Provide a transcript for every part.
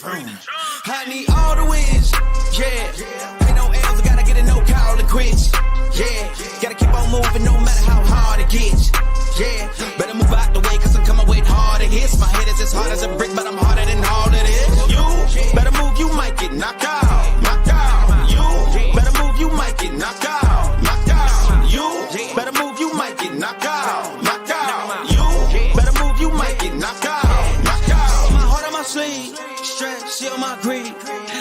I need all the wins, yeah. Ain't no L's, I gotta get it, no call it quits, yeah. Gotta keep on moving no matter how hard it gets, yeah. Better move out the way, cause I'm coming with harder hits. My head is as hard as a brick, but I'm harder than all it is. You better move, you might get knocked out, knocked out. You better move, you might get knocked out, knocked out. You better move, you might get knocked out, knocked out. You better move, you might get knocked out, knocked out. My heart on my sleeve. Shield my greed.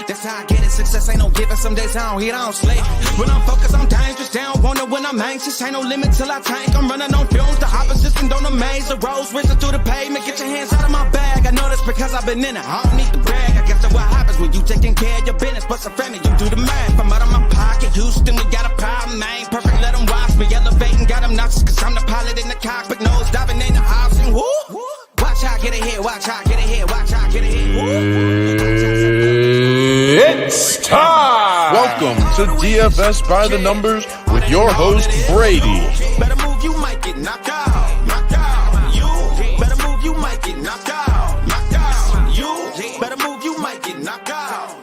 That's how I get it. Success ain't no giving. Some days I don't hit, I don't slay. When I'm focused, I'm dangerous. They don't wanna when I'm anxious. Ain't no limit till I tank. I'm running on fumes. The opposition don't amaze. The roads racing through the pavement. Get your hands out of my bag. I know that's because I've been in it. I don't need to brag. I guess that's what happens when you taking care of your business. But some family, you do the math. I'm out of my pocket. Houston, we got a problem, man. Perfect, let them watch me. Elevating, got them nauseous. Cause I'm the pilot in the cockpit. Nose diving in the housing. Woo! Watch how I get it here. Watch how I get it here. Watch how I get it here. Woo! It's time! Welcome to DFS by the Numbers with your host, Brady. Better move, you might get knocked out. Knocked out. You better move, you might get knocked out. Knocked out. You better move, you might get knocked out.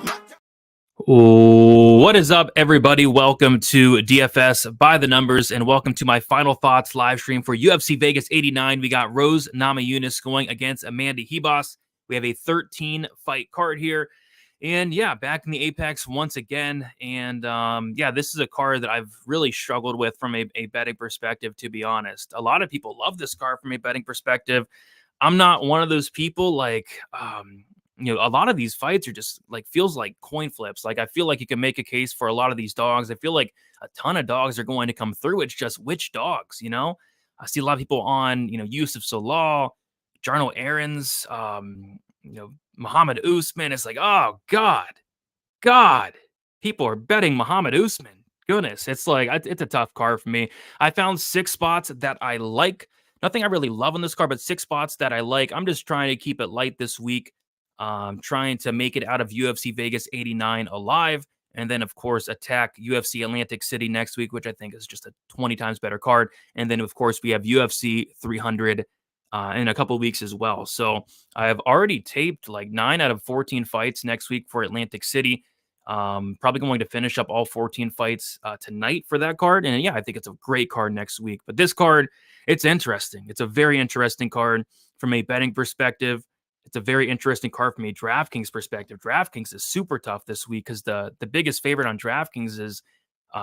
What is up, everybody? Welcome to DFS by the Numbers, and welcome to my Final Thoughts live stream for UFC Vegas 89. We got Rose Namajunas going against Amanda Heos. We have a 13-fight card here. And yeah, back in the Apex once again. And yeah, this is a card that I've really struggled with from a betting perspective, to be honest. A lot of people love this card from a betting perspective. I'm not one of those people. Like, you know, a lot of these fights are just like, feels like coin flips. Like, I feel like you can make a case for a lot of these dogs. I feel like a ton of dogs are going to come through. It's just which dogs, you know? I see a lot of people on, you know, Yusuf Salah, Jarno Aarons, you know, Muhammad Usman. It's like, oh God, people are betting Muhammad Usman. Goodness, it's like, it's a tough card for me. I found 6 spots that I like. Nothing I really love on this card, but 6 spots that I like. I'm just trying to keep it light this week. Trying to make it out of UFC Vegas 89 alive. And then, of course, attack UFC Atlantic City next week, which I think is just a 20 times better card. And then, of course, we have UFC 300 in a couple weeks as well. So I have already taped like 9 out of 14 fights next week for Atlantic City. Probably going to finish up all 14 fights tonight for that card. And yeah, I think it's a great card next week. But this card, it's interesting. It's a very interesting card from a betting perspective. It's a very interesting card from a DraftKings perspective. DraftKings is super tough this week because the biggest favorite on DraftKings is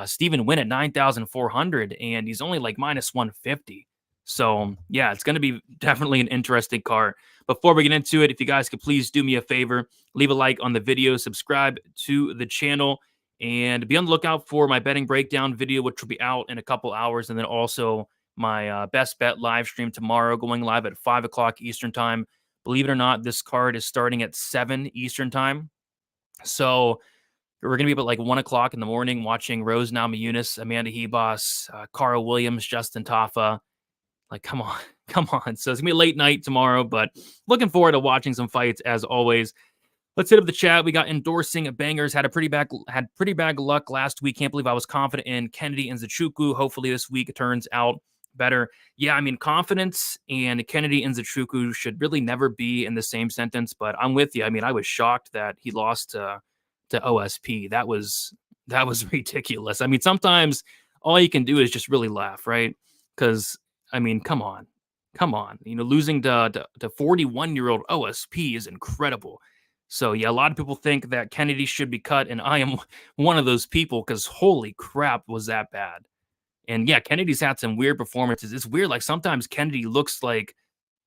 Stephen Wynn at 9,400, and he's only like minus 150. So, yeah, it's going to be definitely an interesting card. Before we get into it, if you guys could please do me a favor, leave a like on the video, subscribe to the channel, and be on the lookout for my betting breakdown video, which will be out in a couple hours, and then also my best bet live stream tomorrow, going live at 5 o'clock Eastern time. Believe it or not, this card is starting at 7 Eastern time. So we're going to be up at like 1 o'clock in the morning watching Rose Namajunas, Amanda Heos, Carl Williams, Justin Tafa. Like, come on. So it's going to be a late night tomorrow, but looking forward to watching some fights as always. Let's hit up the chat. We got endorsing bangers. Had pretty bad luck last week. Can't believe I was confident in Kennedy and Nzechukwu. Hopefully this week it turns out better. Yeah, I mean, confidence and Kennedy and Nzechukwu should really never be in the same sentence, but I'm with you. I mean, I was shocked that he lost to OSP. That was ridiculous. I mean, sometimes all you can do is just really laugh, right? Because I mean, come on. You know, losing to 41-year-old OSP is incredible. So, yeah, a lot of people think that Kennedy should be cut, and I am one of those people because holy crap, was that bad. And, yeah, Kennedy's had some weird performances. It's weird. Like, sometimes Kennedy looks like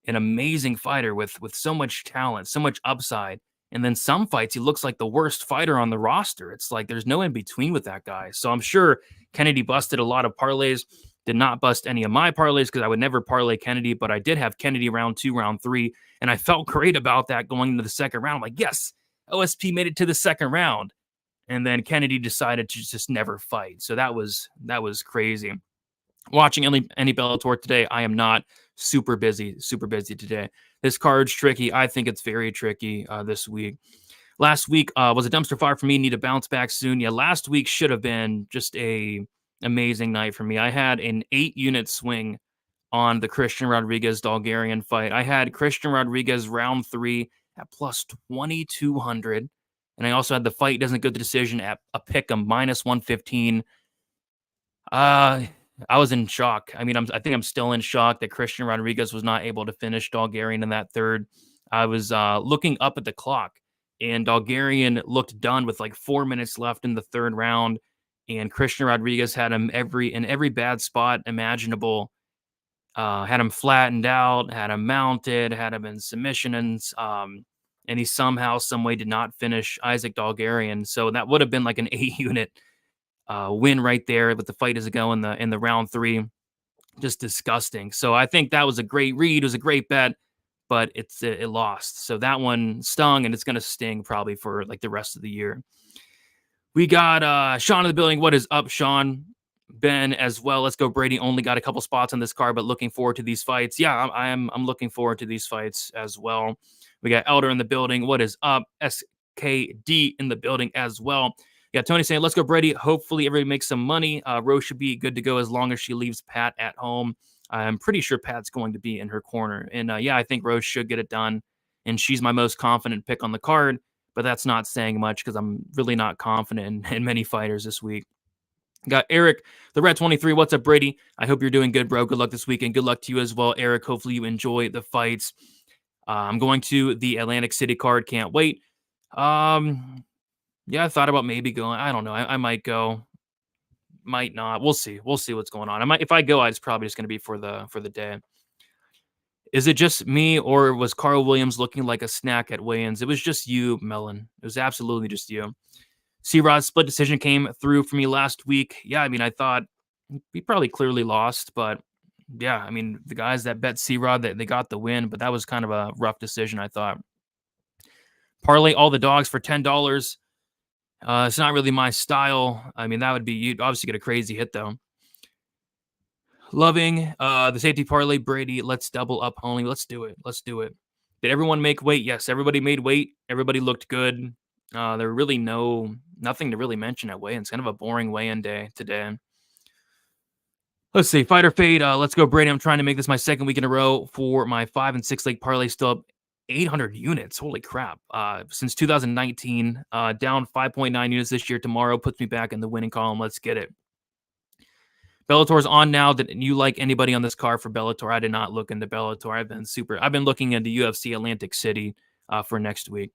an amazing fighter with so much talent, so much upside. And then some fights, he looks like the worst fighter on the roster. It's like there's no in between with that guy. So I'm sure Kennedy busted a lot of parlays. Did not bust any of my parlays because I would never parlay Kennedy, but I did have Kennedy round 2, round 3, and I felt great about that going into the second round. I'm like, yes, OSP made it to the second round, and then Kennedy decided to just never fight. So that was crazy. Watching any Bellator today, I am not super busy today. This card's tricky. I think it's very tricky this week. Last week was a dumpster fire for me. Need to bounce back soon. Yeah, last week should have been just a amazing night for me. I had an 8-unit swing on the Christian Rodriguez Bulgarian fight. I had Christian Rodriguez round 3 at plus 2,200. And I also had the fight doesn't go to decision at a pick 'em minus 115. I was in shock. I mean, I think I'm still in shock that Christian Rodriguez was not able to finish Bulgarian in that third. I was looking up at the clock, and Bulgarian looked done with like 4 minutes left in the third round, and Christian Rodriguez had him in every bad spot imaginable. Had him flattened out, had him mounted, had him in submission, and he somehow, some way, did not finish Isaac Bulgarian. So that would have been like an 8-unit win right there. But the fight doesn't go in the round 3. Just disgusting. So I think that was a great read. It was a great bet, but it lost. So that one stung, and it's going to sting probably for like the rest of the year. We got Sean in the building. What is up, Sean? Ben as well. Let's go, Brady. Only got a couple spots on this card, but looking forward to these fights. Yeah, I'm looking forward to these fights as well. We got Elder in the building. What is up? SKD in the building as well. Yeah, Tony saying, let's go, Brady. Hopefully everybody makes some money. Rose should be good to go as long as she leaves Pat at home. I'm pretty sure Pat's going to be in her corner. And yeah, I think Rose should get it done. And she's my most confident pick on the card, but that's not saying much because I'm really not confident in many fighters this week. Got Eric, the Red 23. What's up, Brady? I hope you're doing good, bro. Good luck this weekend. Good luck to you as well, Eric. Hopefully you enjoy the fights. I'm going to the Atlantic City card. Can't wait. Yeah, I thought about maybe going. I don't know. I might go. Might not. We'll see. We'll see what's going on. If I go, it's probably just going to be for the day. Is it just me, or was Carl Williams looking like a snack at weigh-ins? It was just you, Melon. It was absolutely just you. C-Rod's split decision came through for me last week. Yeah, I mean, I thought he probably clearly lost, but yeah, I mean, the guys that bet C-Rod, they got the win, but that was kind of a rough decision, I thought. Parlay all the dogs for $10. It's not really my style. I mean, that would be, you'd obviously get a crazy hit, though. Loving the safety parlay, Brady. Let's double up only. Let's do it. Let's do it. Did everyone make weight? Yes, everybody made weight. Everybody looked good. There really nothing to really mention at weigh-in. It's kind of a boring weigh-in day today. Let's see. Fight or fade. Let's go, Brady. I'm trying to make this my second week in a row for my 5 and 6 leg parlay. Still up 800 units. Holy crap. Since 2019, down 5.9 units this year. Tomorrow puts me back in the winning column. Let's get it. Bellator's on now. Did you like anybody on this card for Bellator? I did not look into Bellator. I've been looking into UFC Atlantic City for next week.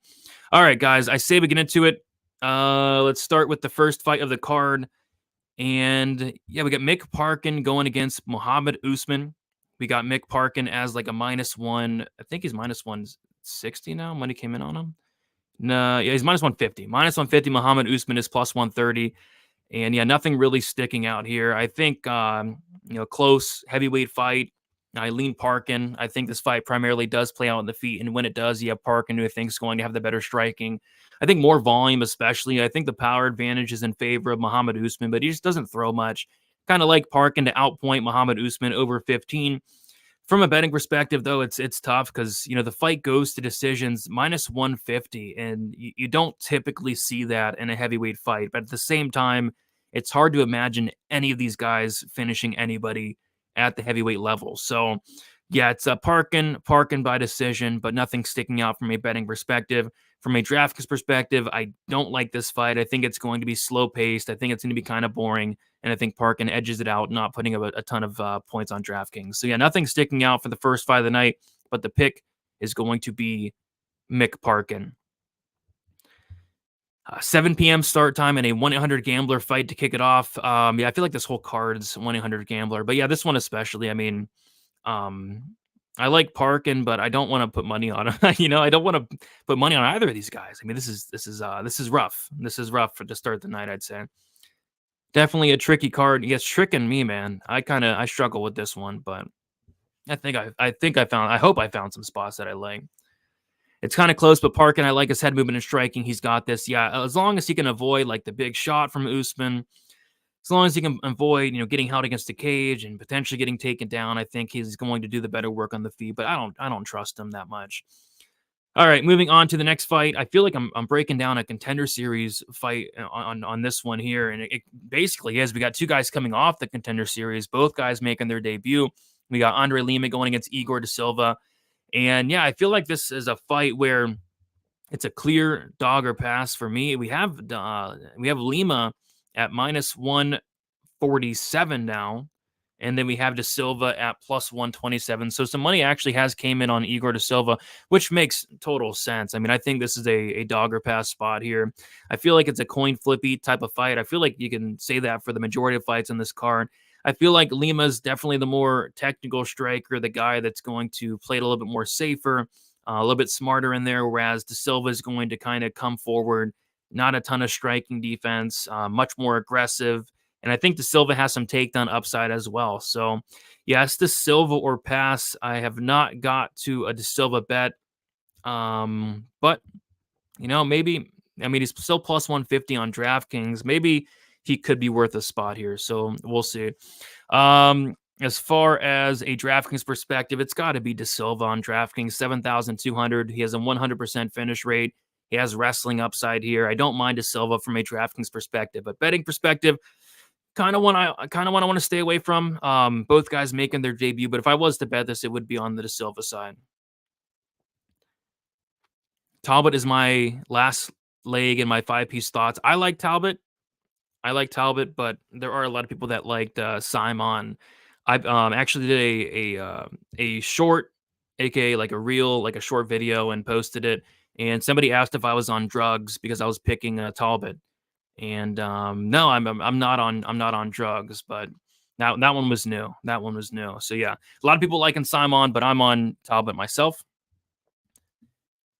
All right, guys. I say we get into it. Let's start with the first fight of the card. And yeah, we got Mick Parkin going against Muhammad Usman. We got Mick Parkin as like a -1. I think he's -160 now. Money came in on him. No, yeah, he's -150. -150. Muhammad Usman is +130. And yeah, nothing really sticking out here. I think, close heavyweight fight. I lean Parkin. I think this fight primarily does play out on the feet. And when it does, you have Parkin, who I think is going to have the better striking. I think more volume, especially. I think the power advantage is in favor of Muhammad Usman, but he just doesn't throw much. Kind of like Parkin to outpoint Muhammad Usman over 15. From a betting perspective, though, it's tough because, the fight goes to decisions -150, and you don't typically see that in a heavyweight fight. But at the same time, it's hard to imagine any of these guys finishing anybody at the heavyweight level. So, yeah, it's a Parkin by decision, but nothing sticking out from a betting perspective. From a Draftkings perspective, I don't like this fight. I think it's going to be slow-paced. I think it's going to be kind of boring, and I think Parkin edges it out, not putting up a ton of points on Draftkings. So, yeah, nothing sticking out for the first fight of the night, but the pick is going to be Mick Parkin. 7 p.m. start time and a 1-800-gambler fight to kick it off. Yeah, I feel like this whole card's 1-800-gambler, but yeah, this one especially. I mean, I like Parkin, but I don't want to put money on him. I don't want to put money on either of these guys. I mean, this is rough. This is rough to start the night, I'd say. Definitely a tricky card. Yes, tricking me, man. I struggle with this one, but I hope I found some spots that I like. It's kind of close, but Parkin, I like his head movement and striking. He's got this. Yeah, as long as he can avoid like the big shot from Usman, as long as he can avoid, getting held against the cage and potentially getting taken down, I think he's going to do the better work on the feet. But I don't trust him that much. All right, moving on to the next fight. I feel like I'm breaking down a contender series fight on this one here, and it basically is. We got two guys coming off the contender series, both guys making their debut. We got Andre Lima going against Igor da Silva. And yeah, I feel like this is a fight where It's a clear dog or pass for me. We have Lima at minus 147 now. And then we have De Silva at plus 127. So some money actually has came in on Igor De Silva, which makes total sense. I mean, I think this is a dog or pass spot here. I feel like it's a coin flippy type of fight. I feel like you can say that for the majority of fights in this card. I feel like Lima's definitely the more technical striker, the guy that's going to play it a little bit more safer, a little bit smarter in there, whereas De Silva is going to kind of come forward, not a ton of striking defense, much more aggressive. And I think De Silva has some takedown upside as well. So, yes, De Silva or pass. I have not got to a De Silva bet. But, maybe, I mean, he's still plus 150 on DraftKings. Maybe he could be worth a spot here. So, we'll see. As far as a DraftKings perspective, it's got to be De Silva on DraftKings, 7,200. He has a 100% finish rate. He has wrestling upside here. I don't mind De Silva from a DraftKings perspective, but betting perspective, kind of one I want to stay away from. Both guys making their debut, but if I was to bet this, it would be on the De Silva side. Talbot is my last leg in my 5-piece thoughts. I like Talbot, but there are a lot of people that liked Simon. I actually did a short, aka like a reel, like a short video, and posted it. And somebody asked if I was on drugs because I was picking Talbot. And no, I'm not on drugs, but that one was new. That one was new. So yeah, a lot of people liking Simon, but I'm on Talbot myself.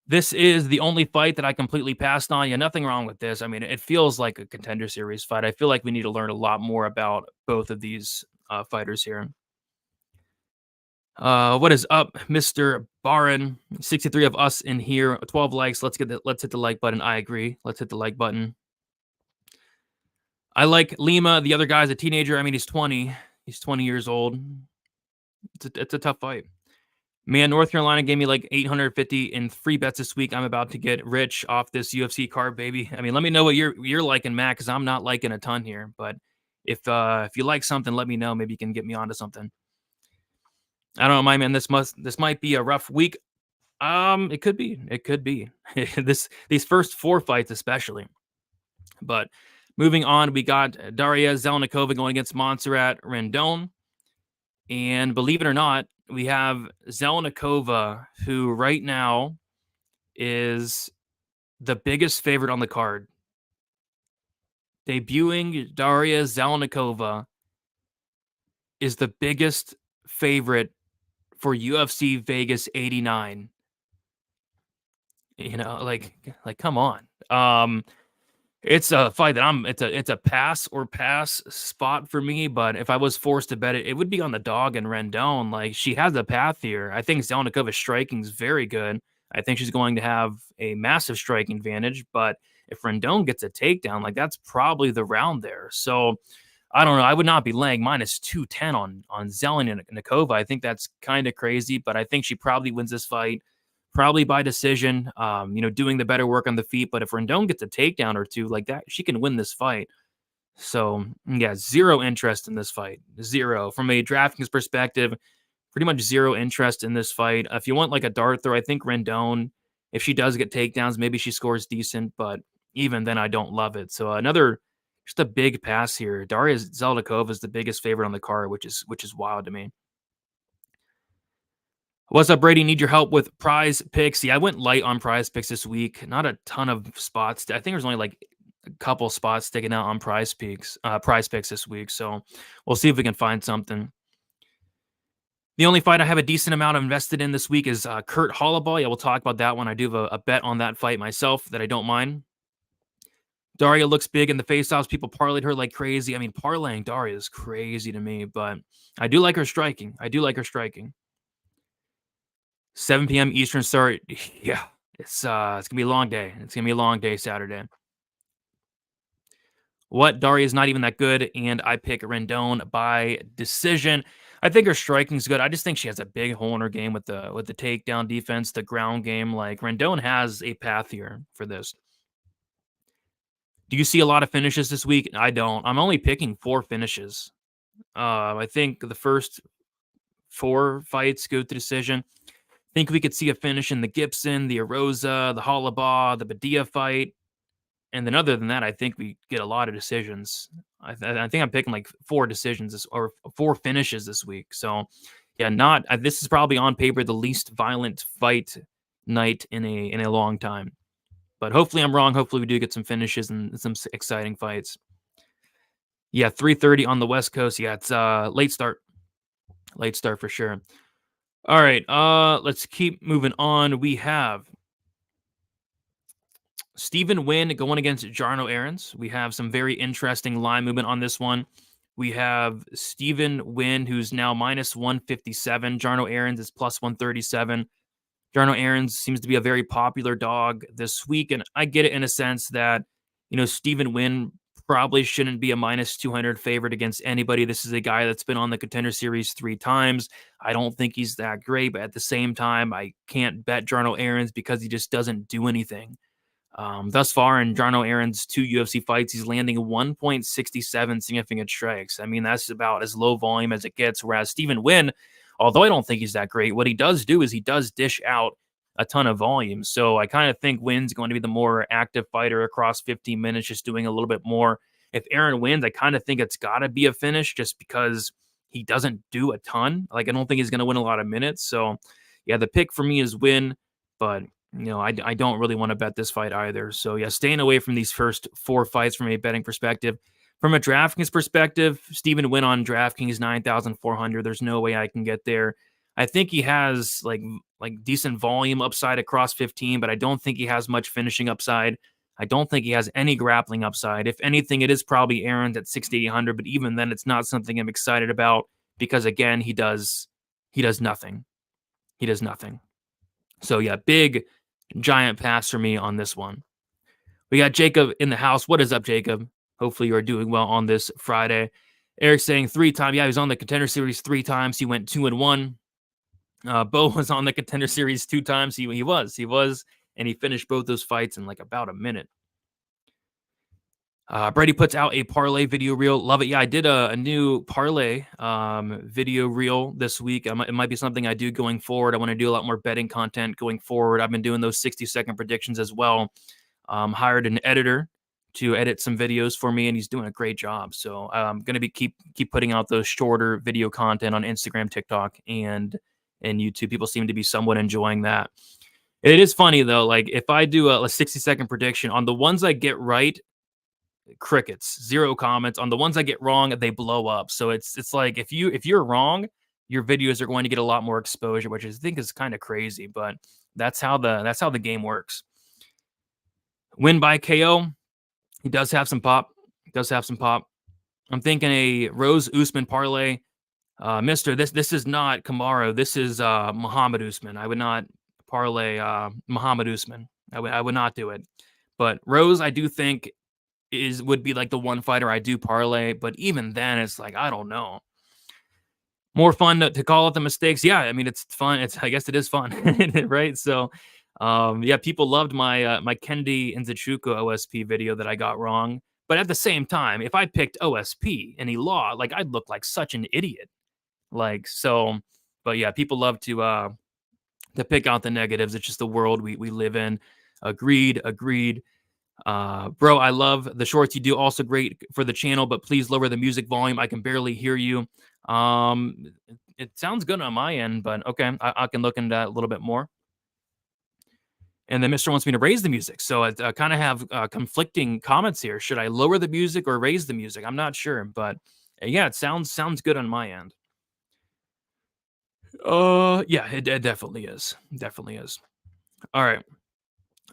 This is the only fight that I completely passed on. Yeah, nothing wrong with this. I mean, it feels like a contender series fight. I feel like we need to learn a lot more about both of these fighters here. What is up, Mr. Barron? 63 of us in here. 12 likes. Let's hit the like button. I agree. Let's hit the like button. I like Lima. The other guy's a teenager. I mean, he's 20. He's 20 years old. It's a tough fight. Man, North Carolina gave me like 850 in free bets this week. I'm about to get rich off this UFC card, baby. I mean, let me know what you're liking, Matt, because I'm not liking a ton here. But if you like something, let me know. Maybe you can get me onto something. I don't know, my man. This might be a rough week. It could be. It could be. These first 4 fights, especially. But moving on, we got Daria Zelnikova going against Montserrat Rendone. And believe it or not, we have Zelnikova, who right now is the biggest favorite on the card. Debuting Daria Zelnikova is the biggest favorite for UFC Vegas 89. Like come on. It's a fight that it's a pass or pass spot for me, but if I was forced to bet it, it would be on the dog and Rendone. Like, she has the path here. I think Zelnikova's striking is very good. I think she's going to have a massive striking advantage, but if Rendone gets a takedown, like, that's probably the round there. So I don't know. I would not be laying minus 210 on Zelnikova. I think that's kind of crazy, but I think she probably wins this fight. Probably by decision, doing the better work on the feet. But if Rendone gets a takedown or two like that, she can win this fight. So, yeah, zero interest in this fight. Zero. From a DraftKings perspective, pretty much zero interest in this fight. If you want like a dart throw, I think Rendone, if she does get takedowns, maybe she scores decent. But even then, I don't love it. So just a big pass here. Daria Zelnikova is the biggest favorite on the card, which is wild to me. What's up, Brady? Need your help with prize picks. Yeah, I went light on prize picks this week. Not a ton of spots. I think there's only like a couple spots sticking out on prize picks this week. So we'll see if we can find something. The only fight I have a decent amount invested in this week is Kurt Holloway. Yeah, we'll talk about that one. I do have a bet on that fight myself that I don't mind. Daria looks big in the faceoffs. People parlayed her like crazy. I mean, parlaying Daria is crazy to me, but I do like her striking. 7 p.m. Eastern start. Yeah, it's gonna be a long day. It's gonna be a long day Saturday. Daria is not even that good, and I pick Rendone by decision. I think her striking is good. I just think she has a big hole in her game with the takedown defense, the ground game. Like, Rendone has a path here for this. Do you see a lot of finishes this week? I don't. I'm only picking 4 finishes. I think the first 4 fights go to decision. think we could see a finish in the Gibson, the Rosa, the Hollabaugh, the Padilla fight. And then other than that, I think we get a lot of decisions. I think I'm picking like 4 decisions or 4 finishes this week. So yeah, this is probably on paper the least violent fight night in a long time. But hopefully I'm wrong. Hopefully we do get some finishes and some exciting fights. Yeah, 3:30 on the West Coast. Yeah, it's late start. Late start for sure. All right, let's keep moving on. We have Stephen Wynn going against Jarno Aarons. We have some very interesting line movement on this one. We have Stephen Wynn, who's now minus 157. Jarno Aarons is plus 137. Jarno Aarons seems to be a very popular dog this week, and I get it in a sense that, Stephen Wynn probably shouldn't be a minus 200 favorite against anybody. This is a guy that's been on the Contender Series 3 times. I don't think he's that great, but at the same time, I can't bet Jarno Aarons because he just doesn't do anything. Thus far in Jarno Aarons' 2 UFC fights, he's landing 1.67 significant strikes. I mean, that's about as low volume as it gets, whereas Stephen Wynn, although I don't think he's that great, what he does do is he does dish out a ton of volume. So I kind of think Wynn's going to be the more active fighter across 15 minutes, just doing a little bit more. If Aaron wins, I kind of think it's got to be a finish just because he doesn't do a ton. Like, I don't think he's going to win a lot of minutes. So yeah, the pick for me is Wynn, but I don't really want to bet this fight either. So yeah, staying away from these first 4 fights from a betting perspective. From a DraftKings perspective, Stephen Wynn on DraftKings 9,400. There's no way I can get there. I think he has like decent volume upside across 15, but I don't think he has much finishing upside. I don't think he has any grappling upside. If anything, it is probably Aaron's at 6,800, but even then, it's not something I'm excited about because again, he does nothing. He does nothing. So yeah, big giant pass for me on this one. We got Jacob in the house. What is up, Jacob? Hopefully you are doing well on this Friday. Eric saying 3 times. Yeah, he was on the Contender Series 3 times. He went 2-1. Bo was on the Contender Series 2 times. He was, and he finished both those fights in like about a minute. Brady puts out a parlay video reel. Love it. Yeah, I did a new parlay video reel this week. It might be something I do going forward. I want to do a lot more betting content going forward. I've been doing those 60-second predictions as well. Hired an editor to edit some videos for me, and he's doing a great job. So I'm going to be keep putting out those shorter video content on Instagram, TikTok, and YouTube. People seem to be somewhat enjoying that. It is funny though. Like if I do a 60-second prediction on the ones I get right, crickets, 0 comments. On the ones I get wrong, they blow up. So it's like if you're wrong, your videos are going to get a lot more exposure, which I think is kind of crazy, but that's how the game works. Win by KO. He does have some pop. I'm thinking a Rose Usman parlay. Mister, this is not Kamaru. This is Muhammad Usman. I would not parlay Muhammad Usman. I would not do it. But Rose, I do think would be like the one fighter I do parlay. But even then, it's like I don't know. More fun to call out the mistakes. Yeah, I mean it's fun. I guess it is fun, right? So. Yeah, people loved my my Kendi Nzechukwu OSP video that I got wrong. But at the same time, if I picked OSP and he lost, like I'd look like such an idiot. Like so, but yeah, people love to pick out the negatives. It's just the world we live in. Agreed. Bro, I love the shorts you do. Also great for the channel, but please lower the music volume. I can barely hear you. It sounds good on my end, but okay, I can look into that a little bit more. And then Mr. wants me to raise the music. So I kind of have conflicting comments here. Should I lower the music or raise the music? I'm not sure. But yeah, it sounds good on my end. Yeah, it definitely is. All right.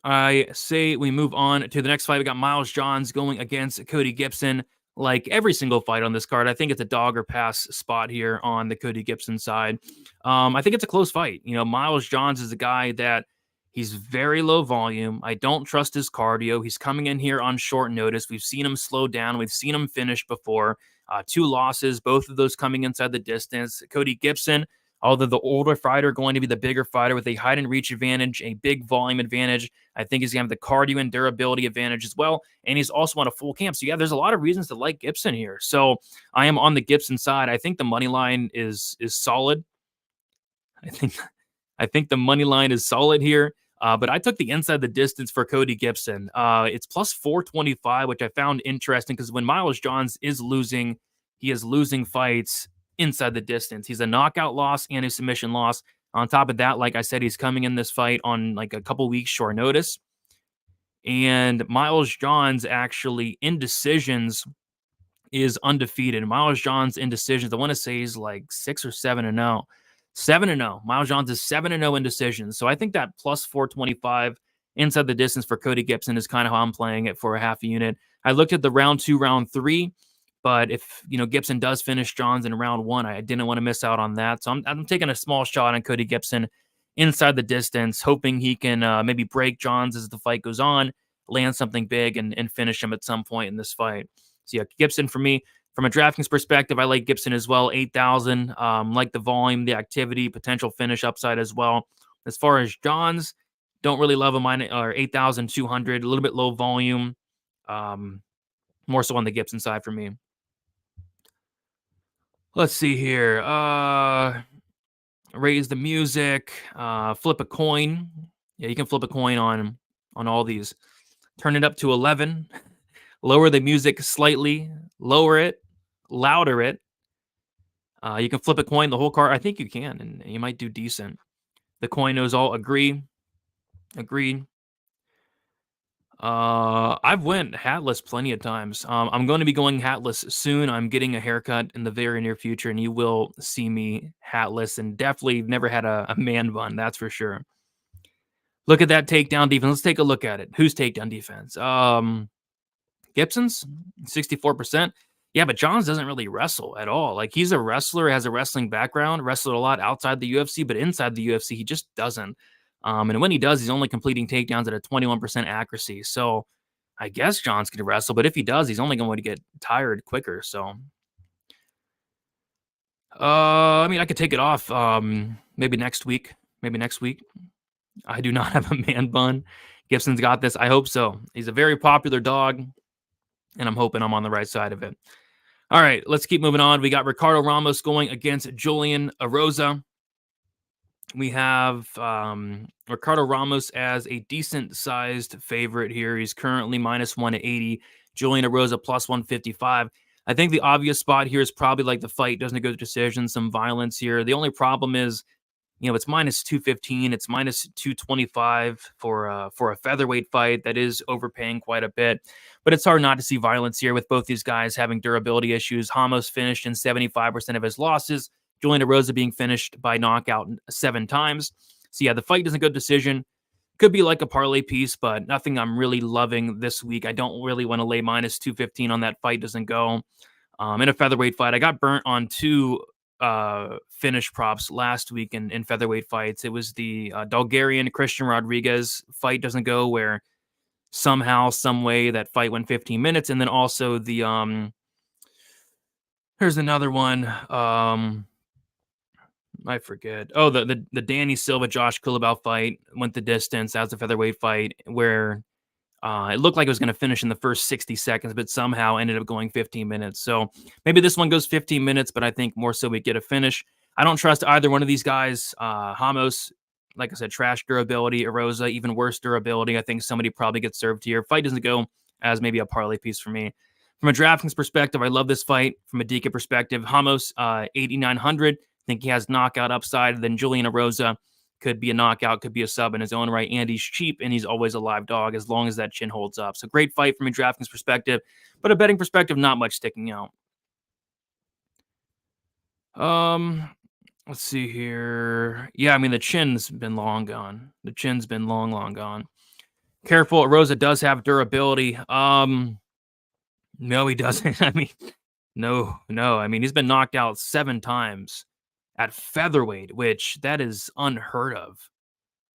I say we move on to the next fight. We got Miles Johns going against Cody Gibson. Like every single fight on this card, I think it's a dog or pass spot here on the Cody Gibson side. I think it's a close fight. Miles Johns is a guy that he's very low volume. I don't trust his cardio. He's coming in here on short notice. We've seen him slow down. We've seen him finish before. 2 losses, both of those coming inside the distance. Cody Gibson, although the older fighter, going to be the bigger fighter with a height and reach advantage, a big volume advantage. I think he's going to have the cardio and durability advantage as well. And he's also on a full camp. So yeah, there's a lot of reasons to like Gibson here. So I am on the Gibson side. I think the money line is solid. I think the money line is solid here. But I took the inside the distance for Cody Gibson. It's plus 425, which I found interesting because when Miles Johns is losing, he is losing fights inside the distance. He's a knockout loss and a submission loss. On top of that, like I said, he's coming in this fight on like a couple weeks short notice. And Miles Johns actually in decisions is undefeated. Miles Johns in decisions, I want to say he's like 6 or 7-0. 7-0. Miles Johns is 7-0 in decisions. So I think that plus 425 inside the distance for Cody Gibson is kind of how I'm playing it for a half a unit. I looked at the round 2, round 3, but if Gibson does finish Johns in round 1, I didn't want to miss out on that. So I'm taking a small shot on Cody Gibson inside the distance, hoping he can maybe break Johns as the fight goes on, land something big, and finish him at some point in this fight. So yeah, Gibson for me. From a DraftKings perspective, I like Gibson as well, 8,000. Like the volume, the activity, potential finish upside as well. As far as Johns, don't really love him, or 8,200, a little bit low volume. More so on the Gibson side for me. Let's see here. Raise the music. Flip a coin. Yeah, you can flip a coin on all these. Turn it up to 11. Lower the music slightly. Lower it. Louder it. You can flip a coin, the whole card. I think you can, and you might do decent. The coin knows all. Agree. Agreed. I've went hatless plenty of times. I'm going to be going hatless soon. I'm getting a haircut in the very near future, and you will see me hatless, and definitely never had a man bun, that's for sure. Look at that takedown defense. Let's take a look at it. Who's takedown defense? Gibson's 64%. Yeah, but Johns doesn't really wrestle at all. Like, he's a wrestler, has a wrestling background, wrestled a lot outside the UFC, but inside the UFC, he just doesn't. And when he does, he's only completing takedowns at a 21% accuracy. So I guess Johns can wrestle, but if he does, he's only going to get tired quicker. So, I mean, I could take it off maybe next week. I do not have a man bun. Gibson's got this. I hope so. He's a very popular dog, and I'm hoping I'm on the right side of it. All right, let's keep moving on. We got Ricardo Ramos going against Julian Rosa. We have Ricardo Ramos as a decent-sized favorite here. He's currently minus 180. Julian Rosa plus 155. I think the obvious spot here is probably like the fight doesn't go to decision, some violence here. The only problem is, it's minus 215. It's minus 225 for a featherweight fight. That is overpaying quite a bit. But it's hard not to see violence here with both these guys having durability issues. Ramos finished in 75% of his losses. Julian Rosa being finished by knockout 7 times. So yeah, the fight doesn't go to decision. Could be like a parlay piece, but nothing I'm really loving this week. I don't really want to lay minus 215 on that fight. Doesn't go. In a featherweight fight, I got burnt on 2 finish props last week in featherweight fights. It was the Bulgarian Christian Rodriguez fight doesn't go, where somehow, some way that fight went 15 minutes. And then also the here's another one. I forget. Oh, the Danny Silva Josh Kulabau fight went the distance. That was a featherweight fight where it looked like it was going to finish in the first 60 seconds, but somehow ended up going 15 minutes. So maybe this one goes 15 minutes, but I think more so we get a finish. I don't trust either one of these guys. Ramos, like I said, trash durability. Rosa, even worse durability. I think somebody probably gets served here. Fight doesn't go as maybe a parlay piece for me. From a DraftKings perspective, I love this fight. From a DK perspective, Ramos, 8,900. I think he has knockout upside. Then Julian Rosa could be a knockout, could be a sub in his own right. And he's cheap, and he's always a live dog as long as that chin holds up. So great fight from a DraftKings perspective, but a betting perspective, not much sticking out. Let's see here. Yeah, I mean, the chin's been long gone. The chin's been long gone. Careful, Rosa does have durability. No, he doesn't. I mean, no. I mean, he's been knocked out 7 times at featherweight, which that is unheard of.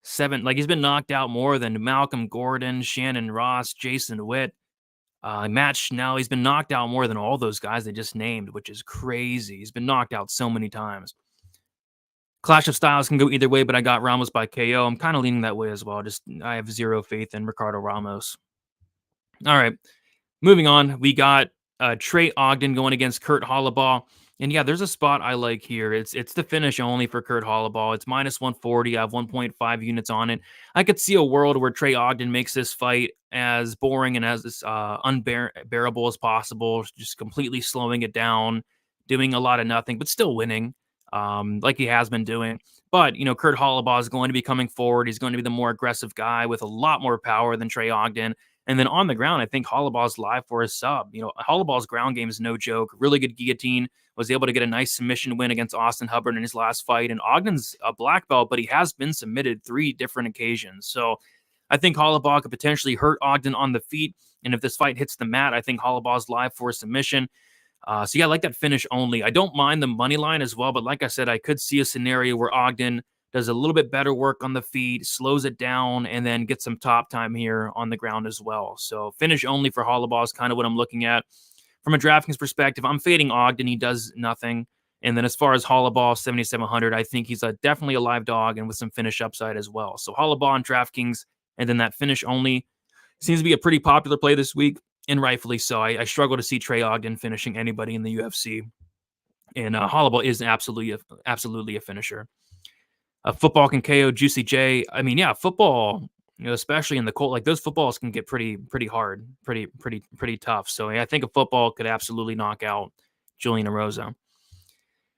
7, like he's been knocked out more than Malcolm Gordon, Shannon Ross, Jason Witt, Matt Schnell. He's been knocked out more than all those guys they just named, which is crazy. He's been knocked out so many times. Clash of styles can go either way, but I got Ramos by KO. I'm kind of leaning that way as well. I have zero faith in Ricardo Ramos. All right, moving on. We got Trey Ogden going against Kurt Hollabaugh. And yeah, there's a spot I like here. It's the finish only for Kurt Holloway. It's minus 140. I have 1.5 units on it. I could see a world where Trey Ogden makes this fight as boring and as unbearable as possible, just completely slowing it down, doing a lot of nothing, but still winning, like he has been doing. But, Kurt Holloway is going to be coming forward. He's going to be the more aggressive guy with a lot more power than Trey Ogden. And then on the ground, I think Holloway's live for a sub. Holloway's ground game is no joke. Really good guillotine. Was able to get a nice submission win against Austin Hubbard in his last fight. And Ogden's a black belt, but he has been submitted 3 different occasions. So I think Holloway could potentially hurt Ogden on the feet. And if this fight hits the mat, I think Holloway's live for a submission. So yeah, I like that finish only. I don't mind the money line as well, but like I said, I could see a scenario where Ogden does a little bit better work on the feet, slows it down, and then gets some top time here on the ground as well. So finish only for Holloway is kind of what I'm looking at. From a DraftKings perspective, I'm fading Ogden. He does nothing. And then as far as Holloway, 7,700, I think he's definitely a live dog and with some finish upside as well. So Holloway on DraftKings, and then that finish only seems to be a pretty popular play this week, and rightfully so. I struggle to see Trey Ogden finishing anybody in the UFC. And Holloway is absolutely a finisher. Football can KO Juicy J. I mean, yeah, football, especially in the cold, like those footballs can get pretty hard, pretty tough. So I think a football could absolutely knock out Julian Rosa.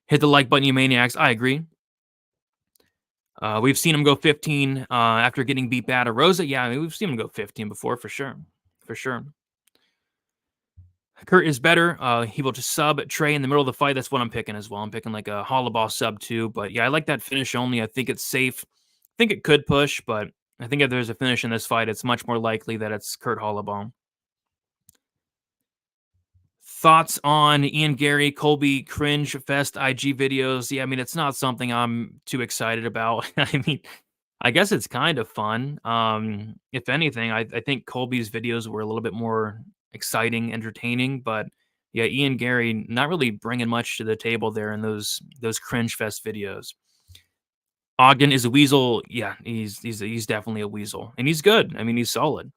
Hit the like button, you maniacs. I agree. We've seen him go 15 after getting beat bad at Rosa. Yeah, I mean, we've seen him go 15 before for sure. Kurt is better. He will just sub Trey in the middle of the fight. That's what I'm picking as well. I'm picking like a Holloway sub too. But yeah, I like that finish only. I think it's safe. I think it could push, but I think if there's a finish in this fight, it's much more likely that it's Kurt Holloway. Thoughts on Ian Gary, Colby cringe fest IG videos? Yeah, I mean, it's not something I'm too excited about. I mean, I guess it's kind of fun. If anything, I think Colby's videos were a little bit more exciting, entertaining, but yeah, Ian Gary not really bringing much to the table there in those cringe fest videos. Ogden is a weasel. Yeah, he's definitely a weasel, and he's good. I mean, he's solid.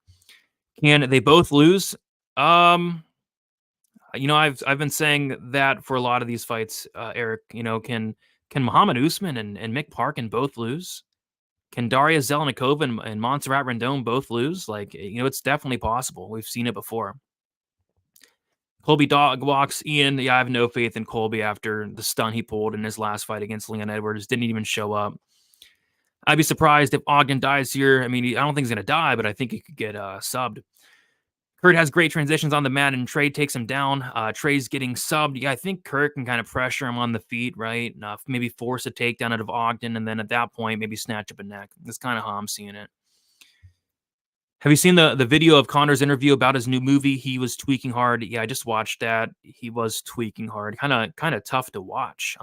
Can they both lose? I've been saying that for a lot of these fights, Eric. Can Muhammad Usman and Mick Parkin both lose? Can Daria Zelnikova and Montserrat Rendone both lose? Like, it's definitely possible. We've seen it before. Colby dog walks Ian. Yeah, I have no faith in Colby after the stun he pulled in his last fight against Leon Edwards. Didn't even show up. I'd be surprised if Ogden dies here. I mean, I don't think he's going to die, but I think he could get subbed. Kurt has great transitions on the mat, and Trey takes him down. Trey's getting subbed. Yeah, I think Kurt can kind of pressure him on the feet, right? Maybe force a takedown out of Ogden, and then at that point, maybe snatch up a neck. That's kind of how I'm seeing it. Have you seen the video of Connor's interview about his new movie? He was tweaking hard. Yeah, I just watched that. He was tweaking hard. Kind of tough to watch.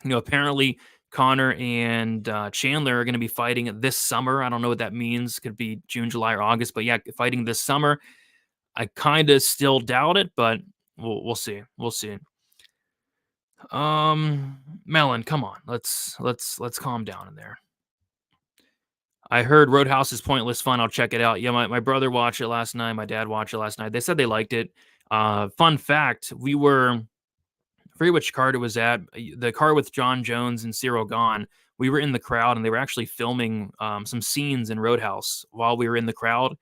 Apparently Connor and Chandler are going to be fighting this summer. I don't know what that means. Could be June, July, or August. But yeah, fighting this summer. I kind of still doubt it, but we'll see. We'll see. Melon, come on. Let's calm down in there. I heard Roadhouse is pointless fun. I'll check it out. Yeah, my brother watched it last night. My dad watched it last night. They said they liked it. Fun fact, I forget which card it was at. The card with John Jones and Cyril Gahn. We were in the crowd, and they were actually filming some scenes in Roadhouse while we were in the crowd,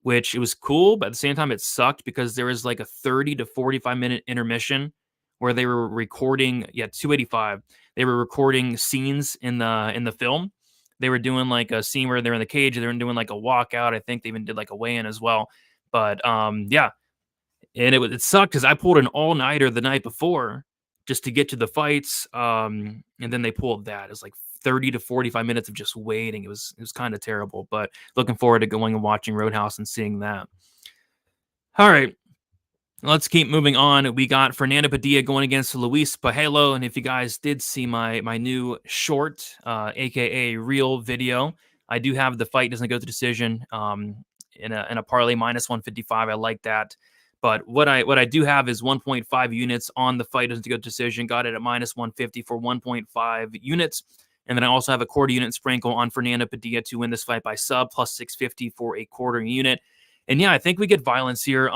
which it was cool, but at the same time, it sucked because there was like a 30 to 45-minute intermission where they were recording, 285. They were recording scenes in the film. They were doing like a scene where they're in the cage. They were doing like a walkout. I think they even did like a weigh-in as well. But yeah, and it sucked because I pulled an all-nighter the night before just to get to the fights. And then they pulled that. It was like 30 to 45 minutes of just waiting. It was kind of terrible. But looking forward to going and watching Roadhouse and seeing that. All right. Let's keep moving on. We got Fernando Padilla going against Luis Pajelo. And if you guys did see my new short, aka real video, I do have the fight doesn't go to decision in a parlay minus 155. I like that. But what I do have is 1.5 units on the fight doesn't go to decision. Got it at minus 150 for 1.5 units. And then I also have a quarter unit sprinkle on Fernando Padilla to win this fight by sub plus 650 for a quarter unit. And yeah, I think we get violence here.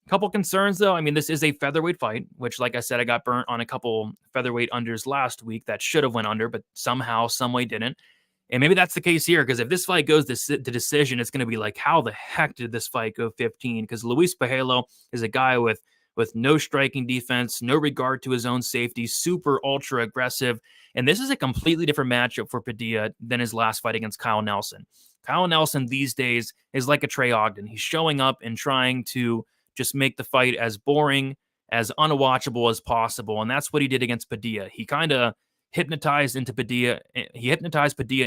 Couple concerns, though. I mean, this is a featherweight fight, which, like I said, I got burnt on a couple featherweight unders last week that should have went under, but somehow, some way didn't. And maybe that's the case here, because if this fight goes to decision, it's going to be like, how the heck did this fight go 15? Because Luis Pajelo is a guy with no striking defense, no regard to his own safety, super ultra aggressive. And this is a completely different matchup for Padilla than his last fight against Kyle Nelson. Kyle Nelson these days is like a Trey Ogden. He's showing up and trying to just make the fight as boring, as unwatchable as possible. And that's what he did against Padilla. He kind of hypnotized Padilla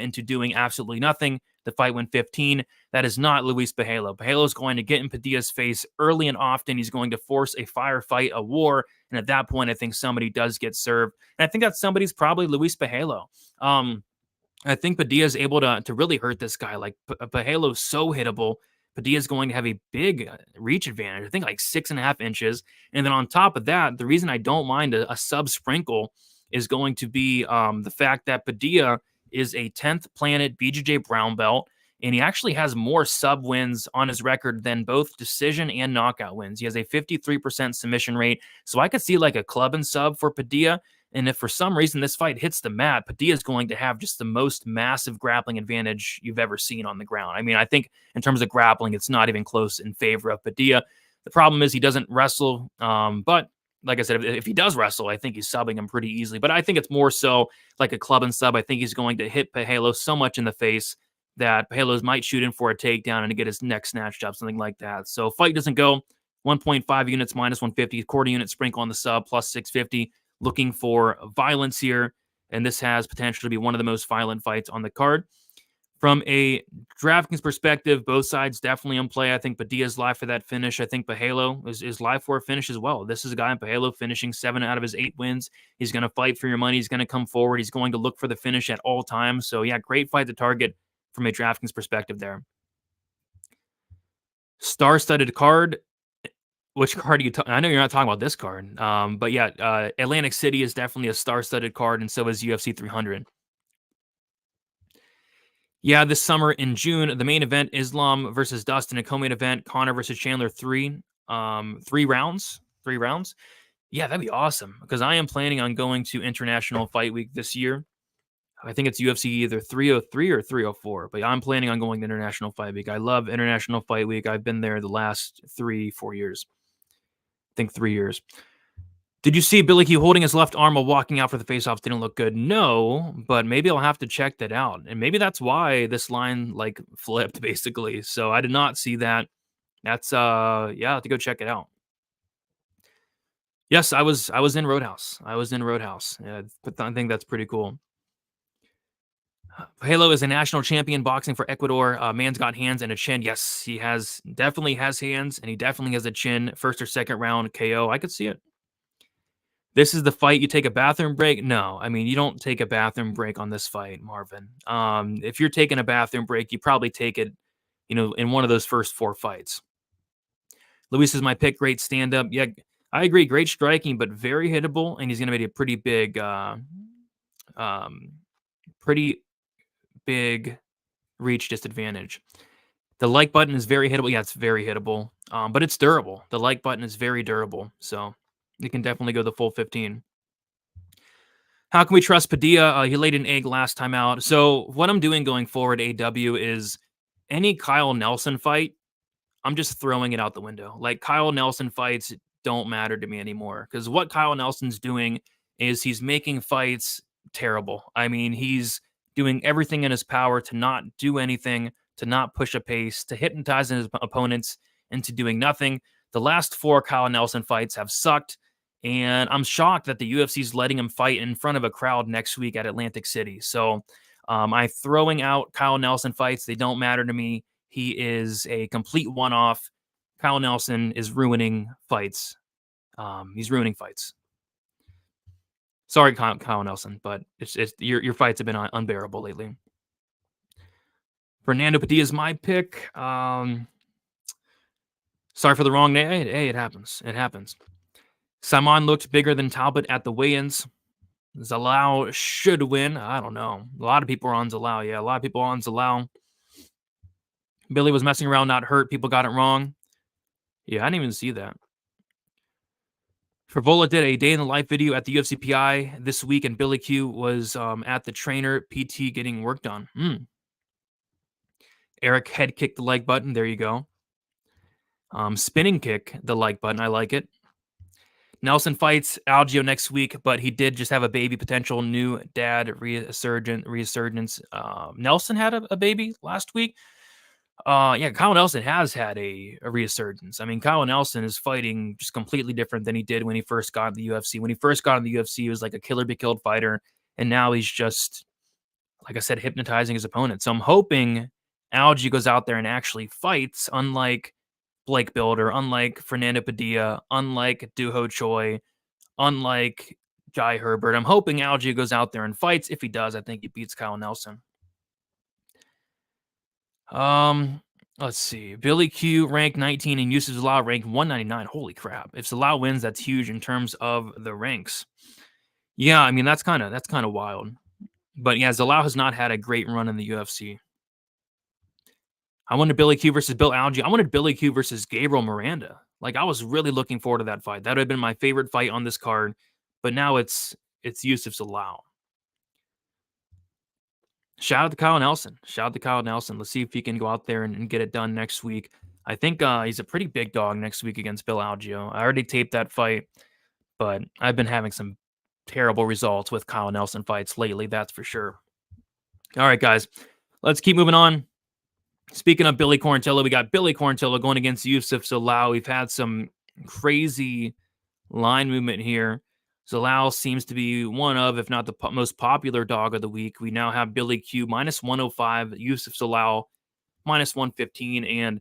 into doing absolutely nothing. The fight went 15. That is not Luis Pajelo. Pajelo is going to get in Padilla's face early and often. He's going to force a firefight, a war. And at that point, I think somebody does get served. And I think that somebody's probably Luis Pajelo. I think Padilla is able to really hurt this guy. Like, Pajelo's so hittable. Padilla is going to have a big reach advantage. I think like 6.5 inches. And then on top of that, the reason I don't mind a sub sprinkle is going to be the fact that Padilla is a 10th planet BJJ brown belt, and he actually has more sub wins on his record than both decision and knockout wins. He has a 53% submission rate, so I could see like a club and sub for Padilla. And if for some reason this fight hits the mat, Padilla is going to have just the most massive grappling advantage you've ever seen on the ground. I mean, I think in terms of grappling, it's not even close in favor of Padilla. The problem is he doesn't wrestle, but like I said, if he does wrestle, I think he's subbing him pretty easily. But I think it's more so like a club and sub. I think he's going to hit Pajelo so much in the face that Pajelo might shoot in for a takedown and to get his neck snatched up, something like that. So fight doesn't go 1.5 units minus 150, quarter unit sprinkle on the sub plus 650. Looking for violence here, and this has potential to be one of the most violent fights on the card. From a DraftKings perspective, both sides definitely in play. I think Padilla's live for that finish. I think Pajelo is live for a finish as well. This is a guy in Pajelo finishing 7 out of his 8 wins. He's going to fight for your money. He's going to come forward. He's going to look for the finish at all times. So, yeah, great fight to target from a DraftKings perspective there. Star-studded card. Which card are you I know you're not talking about this card, but yeah, Atlantic City is definitely a star-studded card, and so is UFC 300. Yeah, this summer in June, the main event, Islam versus Dustin, a co-main event, Connor versus Chandler, 3 rounds. Yeah, that'd be awesome, because I am planning on going to International Fight Week this year. I think it's UFC either 303 or 304, but I'm planning on going to International Fight Week. I love International Fight Week. I've been there the last 3-4 years. I think 3 years. Did you see Billy Key holding his left arm while walking out for the face-offs? Didn't look good. No, but maybe I'll have to check that out. And maybe that's why this line like flipped, basically. So I did not see that. That's yeah, I have to go check it out. Yes, I was in Roadhouse. Yeah, but I think that's pretty cool. Halo is a national champion boxing for Ecuador. Man's got hands and a chin. Yes, he definitely has hands, and he definitely has a chin. First or second round KO. I could see it. This is the fight you take a bathroom break? No, I mean, you don't take a bathroom break on this fight, Marvin. If you're taking a bathroom break, you probably take it, in one of those first 4 fights. Luis is my pick. Great stand-up. Yeah, I agree. Great striking, but very hittable, and he's going to make a pretty big reach disadvantage. The like button is very hittable. Yeah, it's very hittable, but it's durable. The like button is very durable, so you can definitely go the full 15. How can we trust Padilla? He laid an egg last time out. So what I'm doing going forward, AW, is any Kyle Nelson fight, I'm just throwing it out the window. Like, Kyle Nelson fights don't matter to me anymore, because what Kyle Nelson's doing is he's making fights terrible. I mean, he's doing everything in his power to not do anything, to not push a pace, to hypnotize his opponents into doing nothing. The last 4 Kyle Nelson fights have sucked, and I'm shocked that the UFC is letting him fight in front of a crowd next week at Atlantic City. So I'm throwing out Kyle Nelson fights. They don't matter to me. He is a complete one-off. Kyle Nelson is ruining fights. He's ruining fights. Sorry, Kyle Nelson, but your fights have been unbearable lately. Fernando Padilla is my pick. Sorry for the wrong name. Hey, it happens. Simon looked bigger than Talbot at the weigh-ins. Zalao should win. I don't know. A lot of people are on Zalao. Yeah, a lot of people are on Zalao. Billy was messing around, not hurt. People got it wrong. Yeah, I didn't even see that. Favola did a day in the life video at the UFC PI this week, and Billy Q was at the trainer PT getting work done. Eric head kick the like button. There you go. Spinning kick the like button. I like it. Nelson fights Algio next week, but he did just have a baby, potential new dad resurgence. Nelson had a baby last week. Yeah, Kyle Nelson has had a resurgence. I mean, Kyle Nelson is fighting just completely different than he did when he first got in the UFC. When he first got in the UFC, he was like a killer be killed fighter, and now he's just, like I said, hypnotizing his opponent. So I'm hoping Algie goes out there and actually fights, unlike Blake Builder, unlike Fernando Padilla, unlike Duho Choi, unlike Jai Herbert. I'm hoping Algie goes out there and fights. If he does, I think he beats Kyle Nelson. Let's see. Billy Q ranked 19 and Yusuf Zalal ranked 199. Holy crap. If Zalal wins, that's huge in terms of the ranks. Yeah, I mean, that's kind of wild. But yeah, Zalal has not had a great run in the UFC. I wanted Billy Q versus Bill Algie. I wanted Billy Q versus Gabriel Miranda. Like, I was really looking forward to that fight. That would have been my favorite fight on this card. But now it's Yusuf Zalal. Shout out to Kyle Nelson. Let's see if he can go out there and get it done next week. I think he's a pretty big dog next week against Bill Algio. I already taped that fight, but I've been having some terrible results with Kyle Nelson fights lately, that's for sure. All right, guys, let's keep moving on. Speaking of Billy Quarantillo, we got Billy Quarantillo going against Yusuf Zalal. We've had some crazy line movement here. Zalal seems to be one of, if not the most popular dog of the week. We now have Billy Q minus 105, Yusuf Zalal minus 115. And